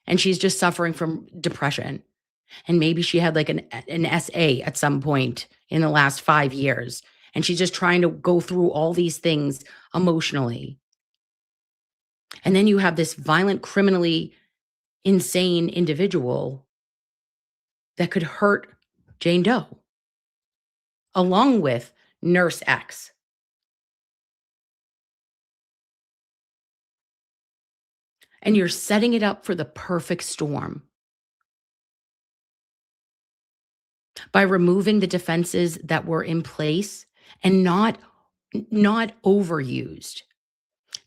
and she's just suffering from depression. And maybe she had like an SA at some point in the last 5 years. And she's just trying to go through all these things emotionally. And then you have this violent, criminally insane individual that could hurt Jane Doe, along with Nurse X. And you're setting it up for the perfect storm by removing the defenses that were in place and not overused.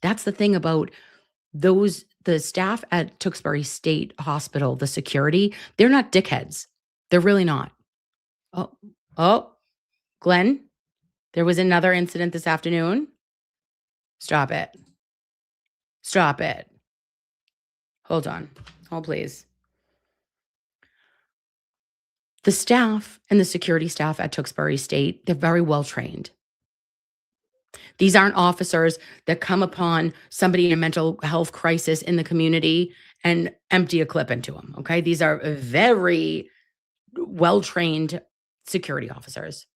That's the thing about the staff at Tewksbury State Hospital, the security, they're not dickheads. They're really not. Oh, Glenn, there was another incident this afternoon. Stop it. Hold on. Hold, please. The staff and the security staff at Tewksbury State, they're very well trained. These aren't officers that come upon somebody in a mental health crisis in the community and empty a clip into them, okay? These are very well-trained security officers.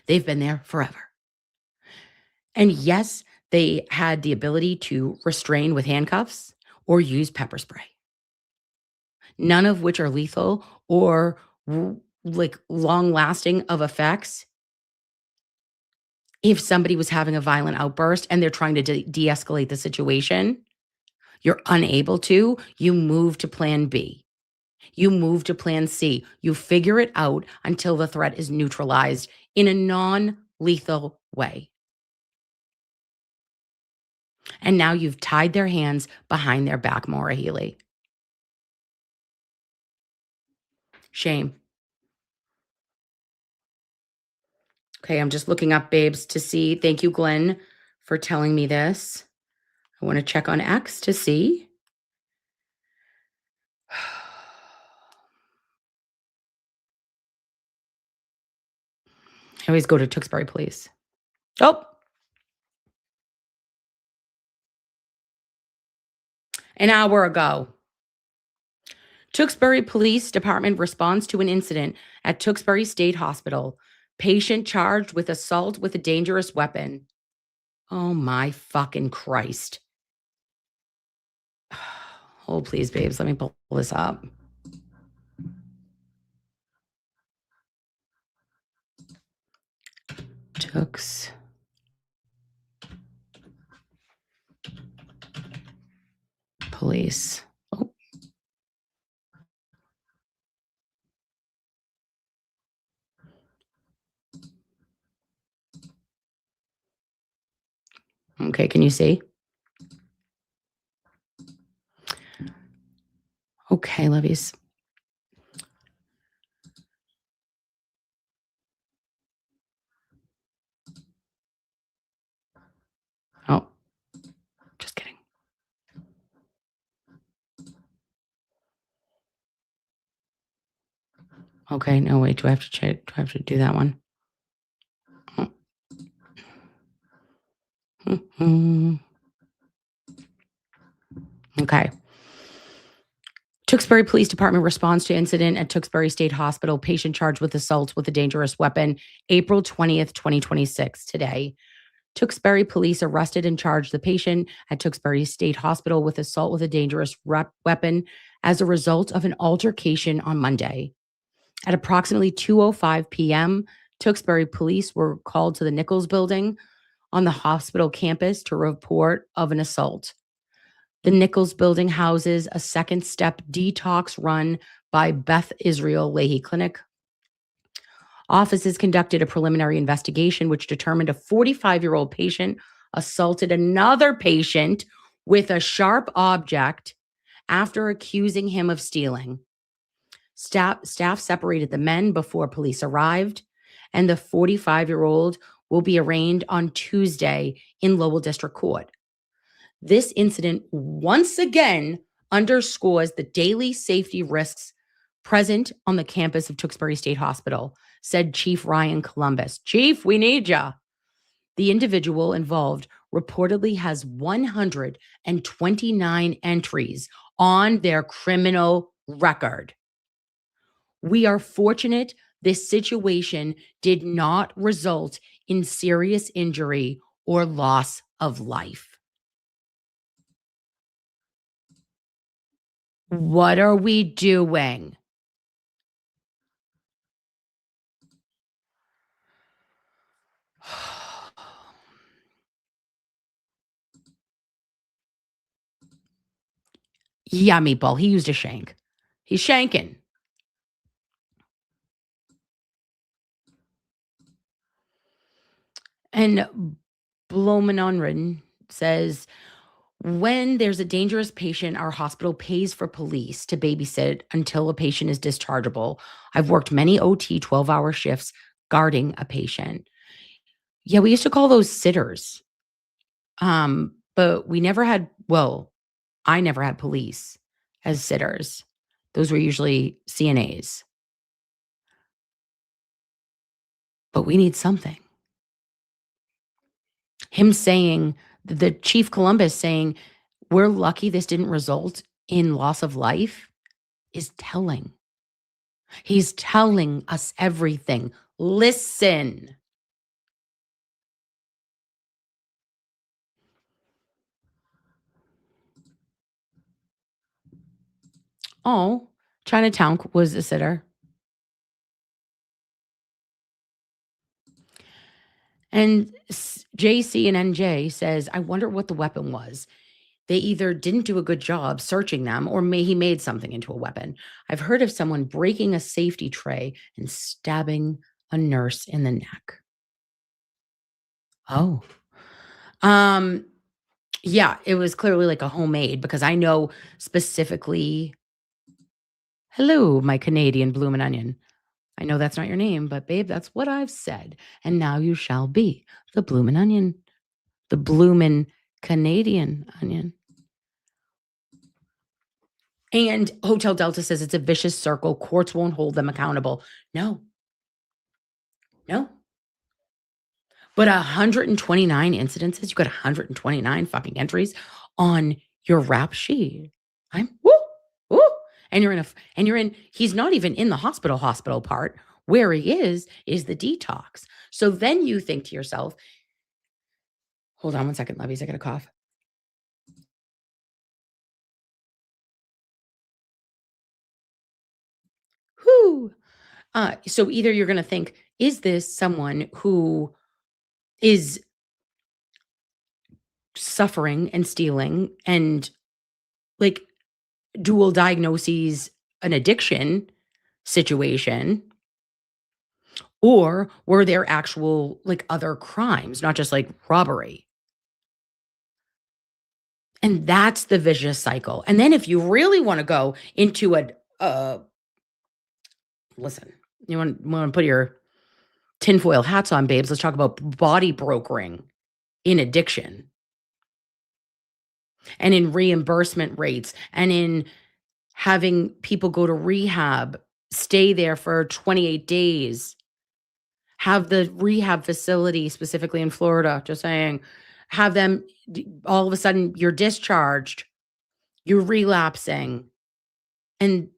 They've been there forever. And yes, they had the ability to restrain with handcuffs or use pepper spray, none of which are lethal or like long-lasting of effects. If somebody was having a violent outburst and they're trying to de-escalate the situation, you're unable to, you move to plan B. You move to plan C. You figure it out until the threat is neutralized in a non-lethal way. And now you've tied their hands behind their back, Maura Healy. Shame. Okay, I'm just looking up, babes, to see. Thank you, Glenn, for telling me this. I want to check on X to see. I always go to Tewksbury Police. Oh. An hour ago. Tewksbury Police Department responds to an incident at Tewksbury State Hospital. Patient charged with assault with a dangerous weapon. Oh my fucking Christ. Oh, please, babes, let me pull this up. Tewks. Police. Oh. Okay, can you see? Okay, lovies. Oh, just kidding. Okay, no, wait, do I have to check? Do I have to do that one? Okay. Tewksbury Police Department responds to incident at Tewksbury State Hospital. Patient charged with assault with a dangerous weapon. April 20th, 2026, today. Tewksbury police arrested and charged the patient at Tewksbury State Hospital with assault with a dangerous weapon as a result of an altercation on Monday. At approximately 2:05 p.m., Tewksbury police were called to the Nichols building on the hospital campus to report of an assault. The Nichols building houses a second step detox run by Beth Israel Lahey Clinic. Offices conducted a preliminary investigation which determined a 45-year-old patient assaulted another patient with a sharp object after accusing him of stealing. Staff separated the men before police arrived, and the 45-year-old will be arraigned on Tuesday in Lowell District Court. This incident once again underscores the daily safety risks present on the campus of Tewksbury State Hospital, said Chief Ryan Columbus. Chief, we need ya. The individual involved reportedly has 129 entries on their criminal record. We are fortunate this situation did not result in serious injury or loss of life. What are we doing? Yeah, Meatball, he used a shank. He's shanking. And Blomenonrin says, when there's a dangerous patient, our hospital pays for police to babysit until a patient is dischargeable. I've worked many OT 12-hour shifts guarding a patient. Yeah, we used to call those sitters. But we never had, well, I never had police as sitters. Those were usually CNAs. But we need something. Him saying, the Chief Columbus saying, we're lucky this didn't result in loss of life is telling. He's telling us everything. Listen. Oh, Chinatown was a sitter. And JC and NJ says, I wonder what the weapon was. They either didn't do a good job searching them or he made something into a weapon. I've heard of someone breaking a safety tray and stabbing a nurse in the neck. Oh. Yeah, it was clearly like a homemade because I know specifically. Hello, my Canadian bloomin' onion. I know that's not your name, but babe, that's what I've said. And now you shall be the bloomin' onion, the bloomin' Canadian onion. And Hotel Delta says it's a vicious circle. Courts won't hold them accountable. No. No. But 129 incidences, you got 129 fucking entries on your rap sheet. I'm woo, woo. And he's not even in the hospital part. Where he is the detox. So then you think to yourself, hold on one second, Levies, I got a cough. Whoo. So either you're going to think, is this someone who is suffering and stealing and like dual diagnoses, an addiction situation, or were there actual like other crimes, not just like robbery? And that's the vicious cycle. And then if you really want to go into listen, you want to put your tinfoil hats on, babes. Let's talk about body brokering in addiction and in reimbursement rates and in having people go to rehab, stay there for 28 days, have the rehab facility, specifically in Florida, just saying, have them, all of a sudden you're discharged, you're relapsing, and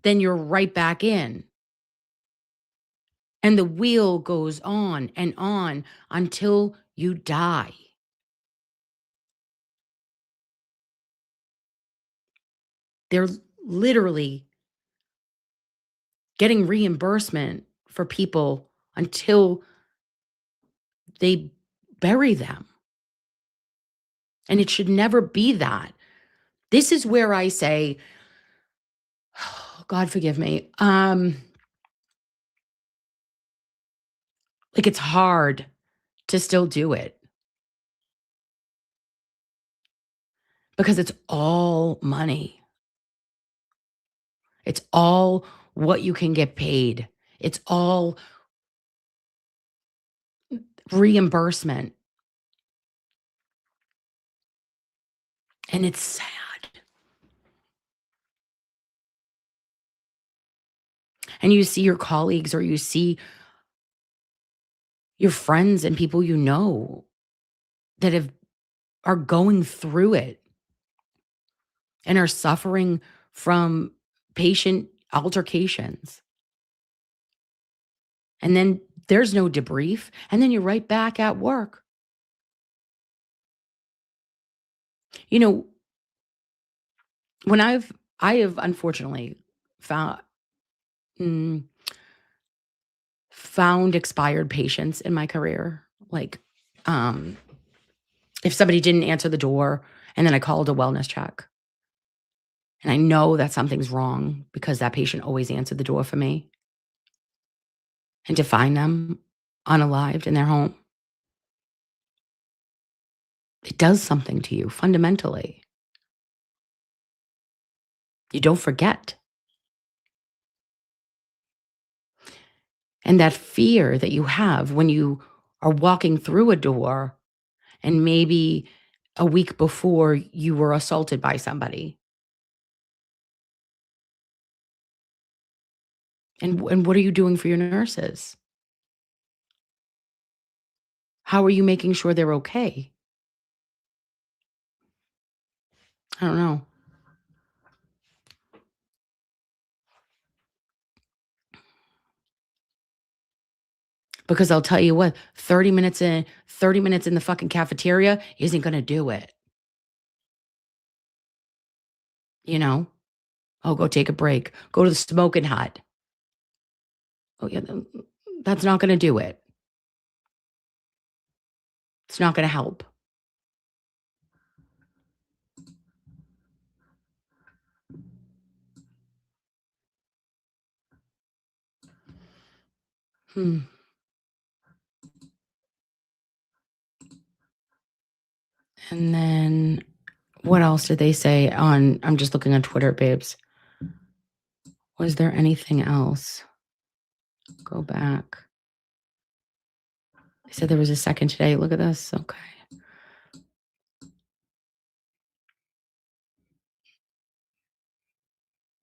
then you're right back in. And the wheel goes on and on until you die. They're literally getting reimbursement for people until they bury them. And it should never be that. This is where I say, oh, God forgive me. Like it's hard to still do it because it's all money. It's all what you can get paid. It's all reimbursement. And it's sad. And you see your colleagues or you see your friends and people you know that are going through it and are suffering from patient altercations. And then there's no debrief. And then you're right back at work. You know, when I have unfortunately found expired patients in my career. Like, if somebody didn't answer the door and then I called a wellness check and I know that something's wrong because that patient always answered the door for me, and to find them unalived in their home, it does something to you fundamentally. You don't forget. And that fear that you have when you are walking through a door and maybe a week before you were assaulted by somebody. And what are you doing for your nurses? How are you making sure they're okay? I don't know. Because I'll tell you what, 30 minutes in the fucking cafeteria isn't going to do it. You know? Oh, go take a break. Go to the smoking hut. Oh, yeah, that's not going to do it. It's not going to help. And then what else did they say on, I'm just looking on Twitter, babes. Was there anything else? Go back. They said there was a second today. Look at this. Okay.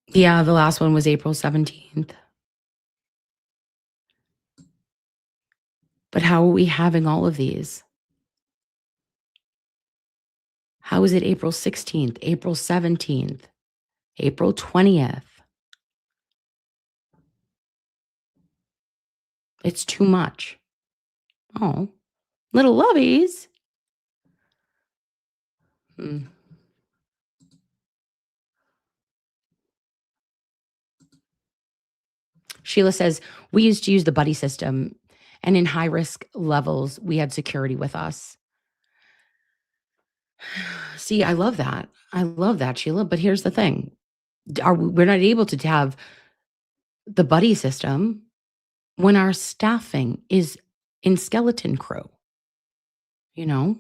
Yeah, the last one was April 17th. But how are we having all of these? How is it April 16th, April 17th, April 20th? It's too much. Oh, little lovies. Sheila says, we used to use the buddy system, and in high risk levels, we had security with us. See, I love that. I love that, Sheila. But here's the thing. We're not able to have the buddy system when our staffing is in skeleton crew, you know?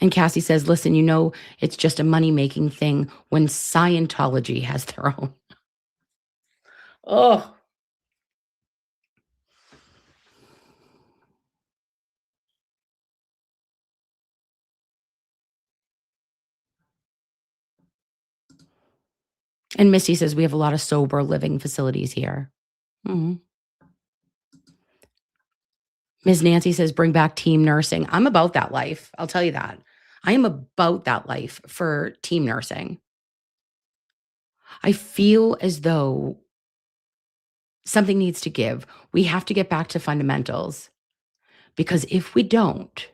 And Cassie says, listen, you know, it's just a money-making thing when Scientology has their own. Oh. And Misty says, we have a lot of sober living facilities here. Mm-hmm. Ms. Nancy says, bring back team nursing. I'm about that life. I'll tell you that. I am about that life for team nursing. I feel as though something needs to give. We have to get back to fundamentals, because if we don't,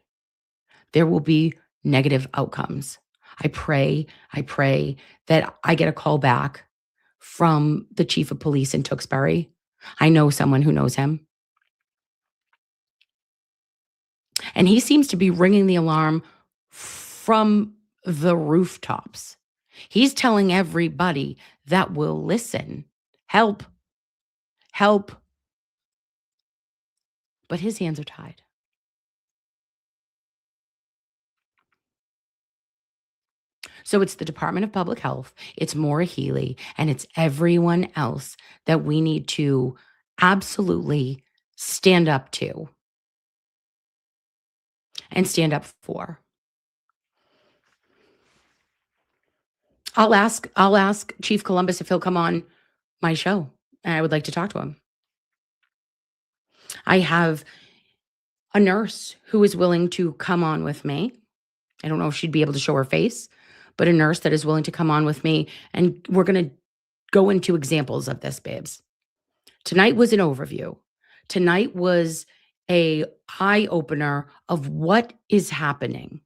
there will be negative outcomes. I pray that I get a call back from the chief of police in Tewksbury. I know someone who knows him. And he seems to be ringing the alarm from the rooftops. He's telling everybody that will listen, help, help. But his hands are tied. So it's the Department of Public Health, it's Maura Healey, and it's everyone else that we need to absolutely stand up to and stand up for. I'll ask Chief Columbus if he'll come on my show, and I would like to talk to him. I have a nurse who is willing to come on with me. I don't know if she'd be able to show her face, but a nurse that is willing to come on with me, and we're going to go into examples of this, babes. Tonight was an overview. Tonight was a eye opener of what is happening.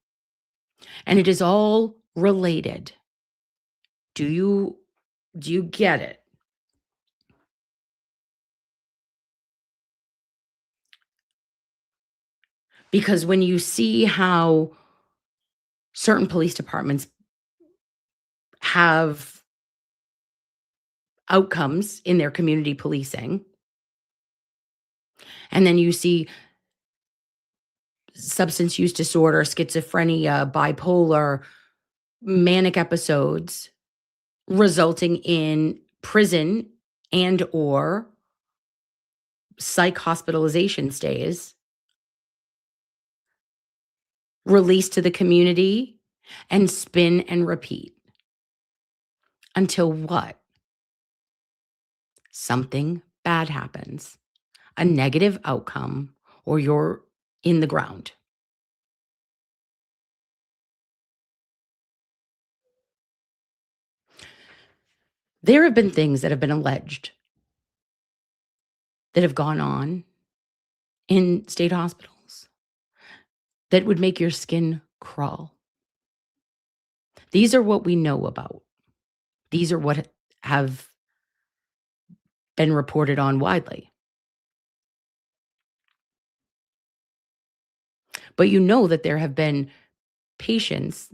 And it is all related. Do you get it? Because when you see how certain police departments have outcomes in their community policing, and then you see substance use disorder, schizophrenia, bipolar, manic episodes resulting in prison and or psych hospitalization stays, released to the community, and spin and repeat. Until what? Something bad happens, a negative outcome, or you're in the ground. There have been things that have been alleged that have gone on in state hospitals that would make your skin crawl. These are what we know about. These are what have been reported on widely. But you know that there have been patients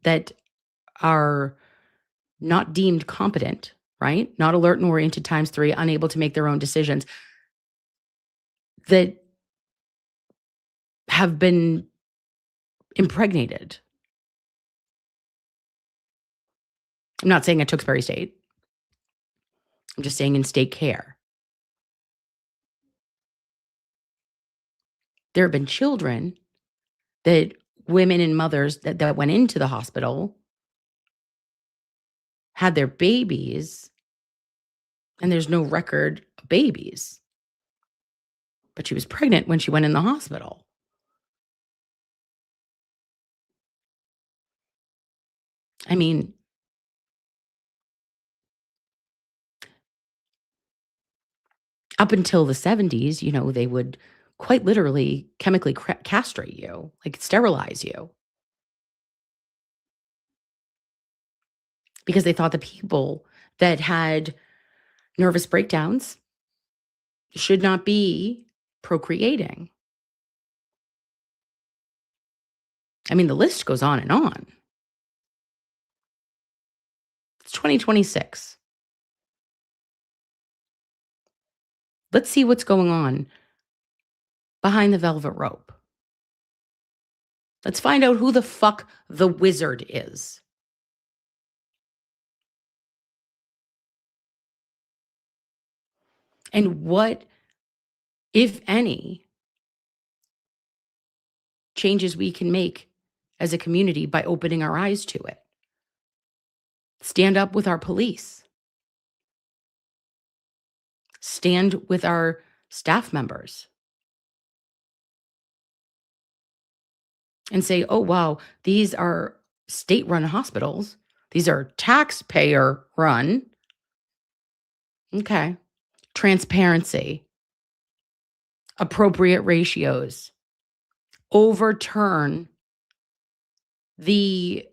that are not deemed competent, right? Not alert and oriented ×3, unable to make their own decisions. that have been impregnated. I'm not saying at Tewksbury State. I'm just saying in state care. There have been children that women and mothers that went into the hospital had their babies, and there's no record of babies. But she was pregnant when she went in the hospital. I mean, up until the 70s, you know, they would quite literally chemically castrate you, like sterilize you. Because they thought the people that had nervous breakdowns should not be procreating. I mean, the list goes on and on. It's 2026. Let's see what's going on behind the velvet rope. Let's find out who the fuck the wizard is. And what, if any, changes we can make as a community by opening our eyes to it. Stand up with our police. Stand with our staff members. And say, oh, wow, these are state-run hospitals. These are taxpayer-run. Okay. Transparency. Appropriate ratios. Overturn the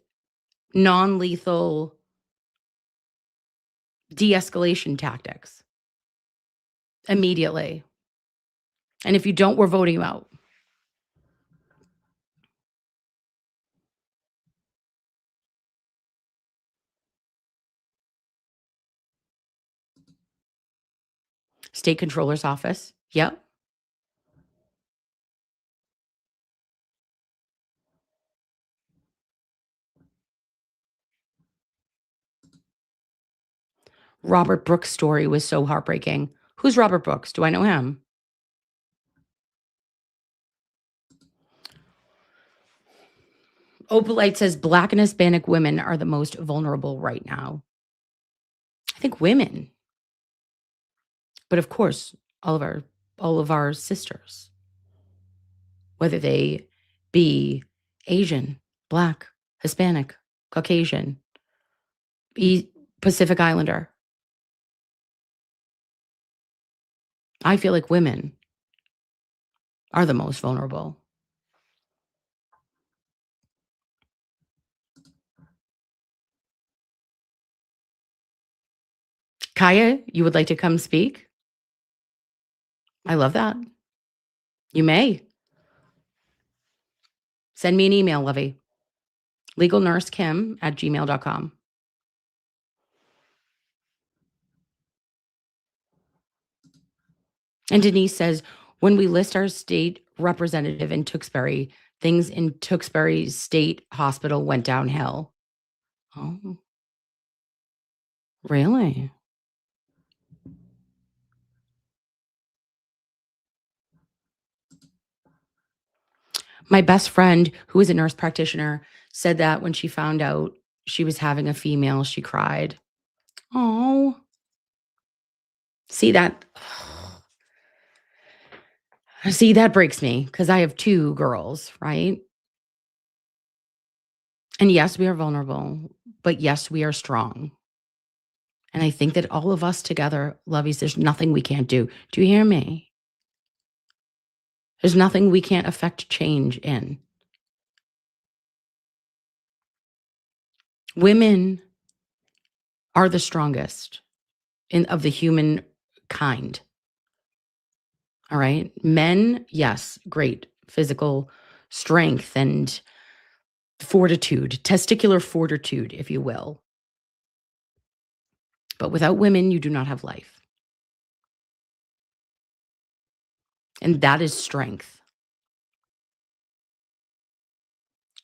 non-lethal de-escalation tactics immediately. And if you don't, we're voting you out. State Controller's Office. Yep. Robert Brooks' story was so heartbreaking. Who's Robert Brooks? Do I know him? Opalite says Black and Hispanic women are the most vulnerable right now. I think women. But of course, all of our sisters, whether they be Asian, Black, Hispanic, Caucasian, Pacific Islander. I feel like women are the most vulnerable. Kaya, you would like to come speak? I love that. You may. Send me an email, Lovey. legalnursekim@gmail.com. And Denise says, when we list our state representative in Tewksbury, things in Tewksbury State Hospital went downhill. Oh, really? My best friend, who is a nurse practitioner, said that when she found out she was having a female, she cried. Oh, see that? See, that breaks me because I have 2 girls, right? And yes, we are vulnerable, but yes, we are strong. And I think that all of us together, lovies, there's nothing we can't do. Do you hear me? There's nothing we can't affect change in. Women are the strongest of the human kind. All right. Men, yes, great physical strength and fortitude, testicular fortitude, if you will. But without women, you do not have life. And that is strength.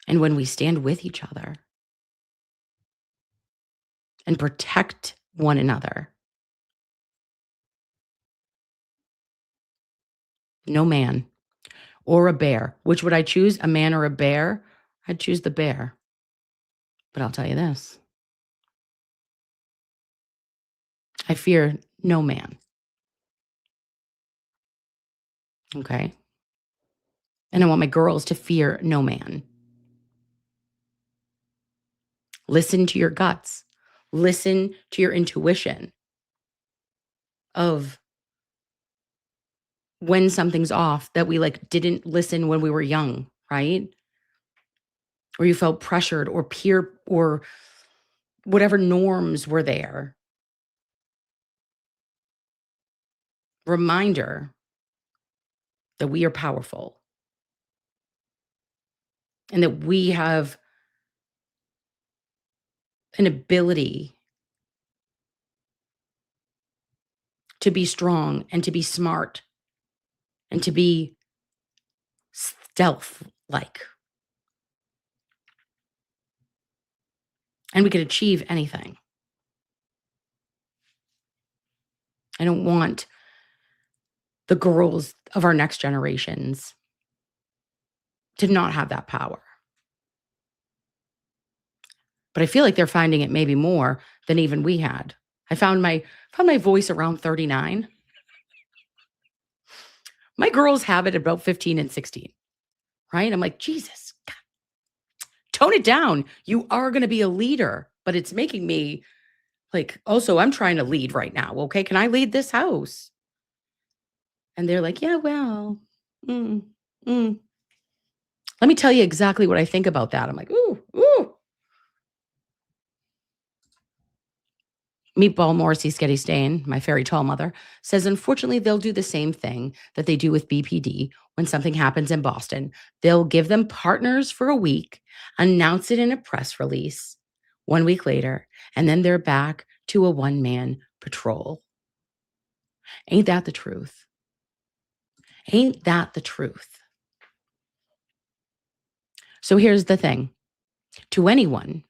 And when we stand with each other and protect one another, no man or a bear. Which would I choose? A man or a bear? I'd choose the bear. But I'll tell you this. I fear no man. Okay? And I want my girls to fear no man. Listen to your guts. Listen to your intuition of when something's off that we didn't listen when we were young, right? Or you felt pressured or peer or whatever norms were there. Reminder that we are powerful and that we have an ability to be strong and to be smart and to be stealth-like. And we could achieve anything. I don't want the girls of our next generations to not have that power. But I feel like they're finding it maybe more than even we had. I found my voice around 39. My girls have it about 15 and 16, right? I'm like, Jesus, God, tone it down. You are going to be a leader, but it's making me also, I'm trying to lead right now. Okay, can I lead this house? And they're like, yeah, well, let me tell you exactly what I think about that. I'm like, ooh. Meatball Morrissey Sketty Stain, my very tall mother, says, unfortunately, they'll do the same thing that they do with BPD when something happens in Boston. They'll give them partners for a week, announce it in a press release 1 week later, and then they're back to a one-man patrol. Ain't that the truth? Ain't that the truth? So here's the thing. To anyone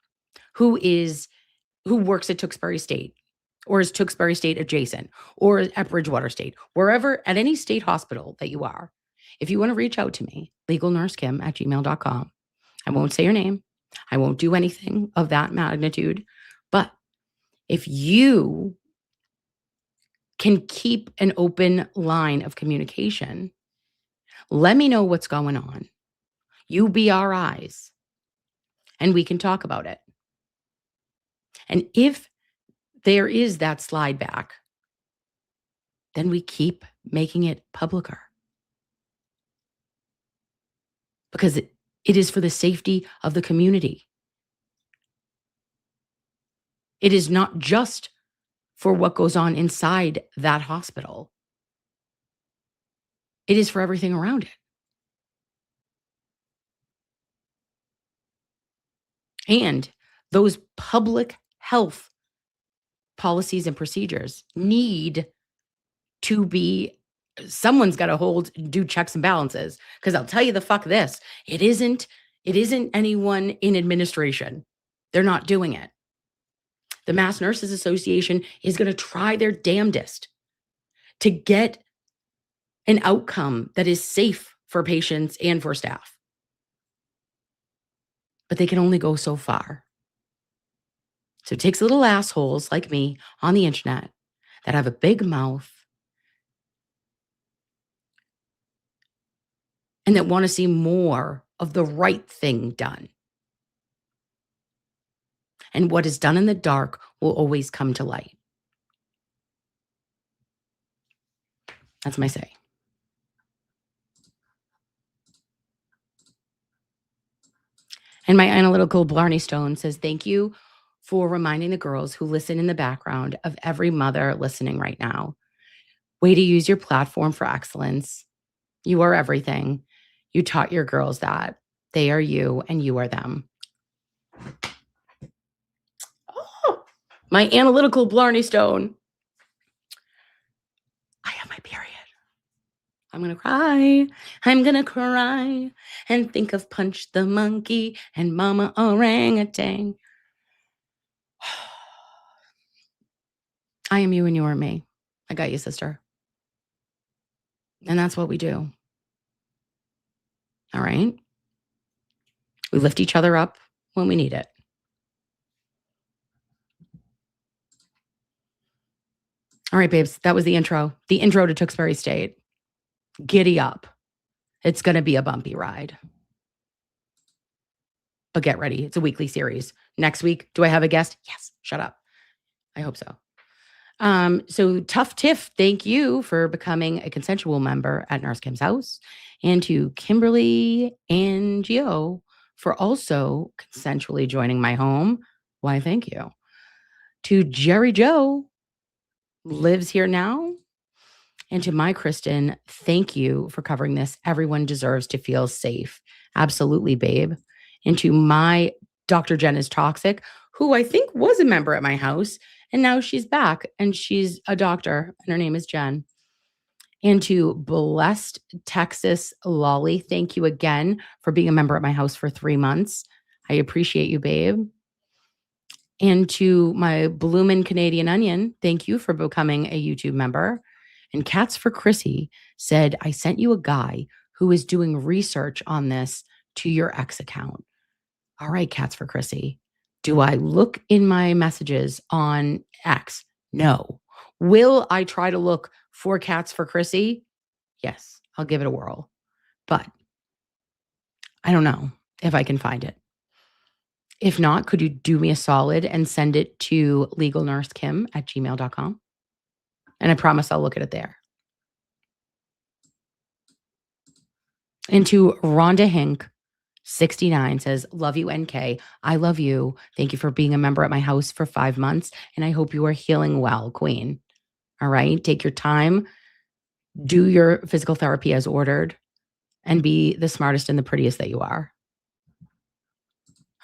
who works at Tewksbury State, or is Tewksbury State adjacent, or at Bridgewater State, wherever, at any state hospital that you are, if you want to reach out to me, legalnursekim@gmail.com. I won't say your name. I won't do anything of that magnitude. But if you can keep an open line of communication, let me know what's going on. You be our eyes, and we can talk about it. And if there is that slide back, then we keep making it publicer. Because it is for the safety of the community. It is not just for what goes on inside that hospital. It is for everything around it. And those public health policies and procedures need to be, someone's got to do checks and balances. Because I'll tell you this, it isn't anyone in administration. They're not doing it. The Mass Nurses Association is going to try their damnedest to get an outcome that is safe for patients and for staff. But they can only go so far. So it takes little assholes like me on the internet that have a big mouth and that want to see more of the right thing done. And what is done in the dark will always come to light. That's my say. And my analytical Blarney Stone says, thank you for reminding the girls who listen in the background of every mother listening right now. Way to use your platform for excellence. You are everything. You taught your girls that. They are you and you are them. Oh, my analytical Blarney Stone. I have my period. I'm going to cry. I'm going to cry and think of Punch the Monkey and Mama Orangutan. I am you and you are me. I got you, sister. And that's what we do. All right? We lift each other up when we need it. All right, babes, that was the intro. The intro to Tewksbury State. Giddy up. It's going to be a bumpy ride. But get ready. It's a weekly series. Next week, do I have a guest? Yes. Shut up. I hope so. So Tough Tiff, thank you for becoming a consensual member at Nurse Kim's house. And to Kimberly and Gio for also consensually joining my home. Why, thank you. To Jerry Joe, lives here now. And to my Kristen, thank you for covering this. Everyone deserves to feel safe. Absolutely, babe. And to my Dr. Jen is Toxic, who I think was a member at my house, and now she's back and she's a doctor, and her name is Jen. And to Blessed Texas Lolly, thank you again for being a member at my house for 3 months. I appreciate you, babe. And to my Bloomin' Canadian Onion, thank you for becoming a YouTube member. And Cats for Chrissy said, I sent you a guy who is doing research on this to your ex account. All right, Cats for Chrissy. Do I look in my messages on X? No. Will I try to look for Cats for Chrissy? Yes, I'll give it a whirl. But I don't know if I can find it. If not, could you do me a solid and send it to legalnursekim@gmail.com? And I promise I'll look at it there. And to Rhonda Hink, 69 says, love you, NK. I love you. Thank you for being a member at my house for 5 months. And I hope you are healing well, Queen. All right. Take your time. Do your physical therapy as ordered. And be the smartest and the prettiest that you are.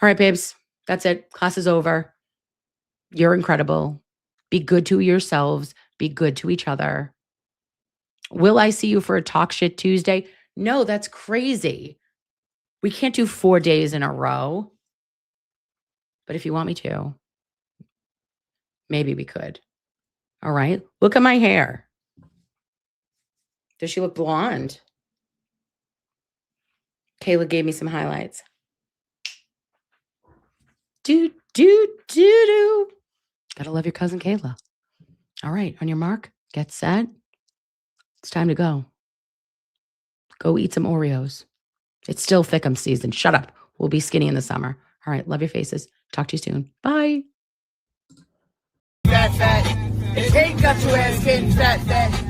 All right, babes. That's it. Class is over. You're incredible. Be good to yourselves. Be good to each other. Will I see you for a Talk Shit Tuesday? No, that's crazy. We can't do 4 days in a row. But if you want me to, maybe we could. All right. Look at my hair. Does she look blonde? Kayla gave me some highlights. Do. Gotta love your cousin Kayla. All right. On your mark, get set. It's time to go. Go eat some Oreos. It's still Thickum season. Shut up. We'll be skinny in the summer. All right. Love your faces. Talk to you soon. Bye. Fat. If ain't got your ass getting fat.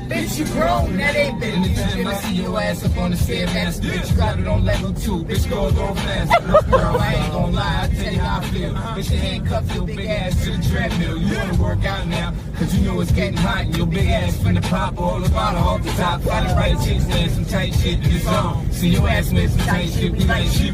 Bitch, you grown. That ain't business. I see your ass up on the stairmaster. Bitch, got it on level 2. Bitch, go fast. Girl, I ain't gonna lie. I tell you how I feel. Bitch, you handcuff your big ass to the treadmill. You wanna work out now. Cause you know it's getting hot. And your big ass finna pop all the bottle off the top. Got it right, chicks, some tight shit in the zone. See your ass with some tight shit. We like shit.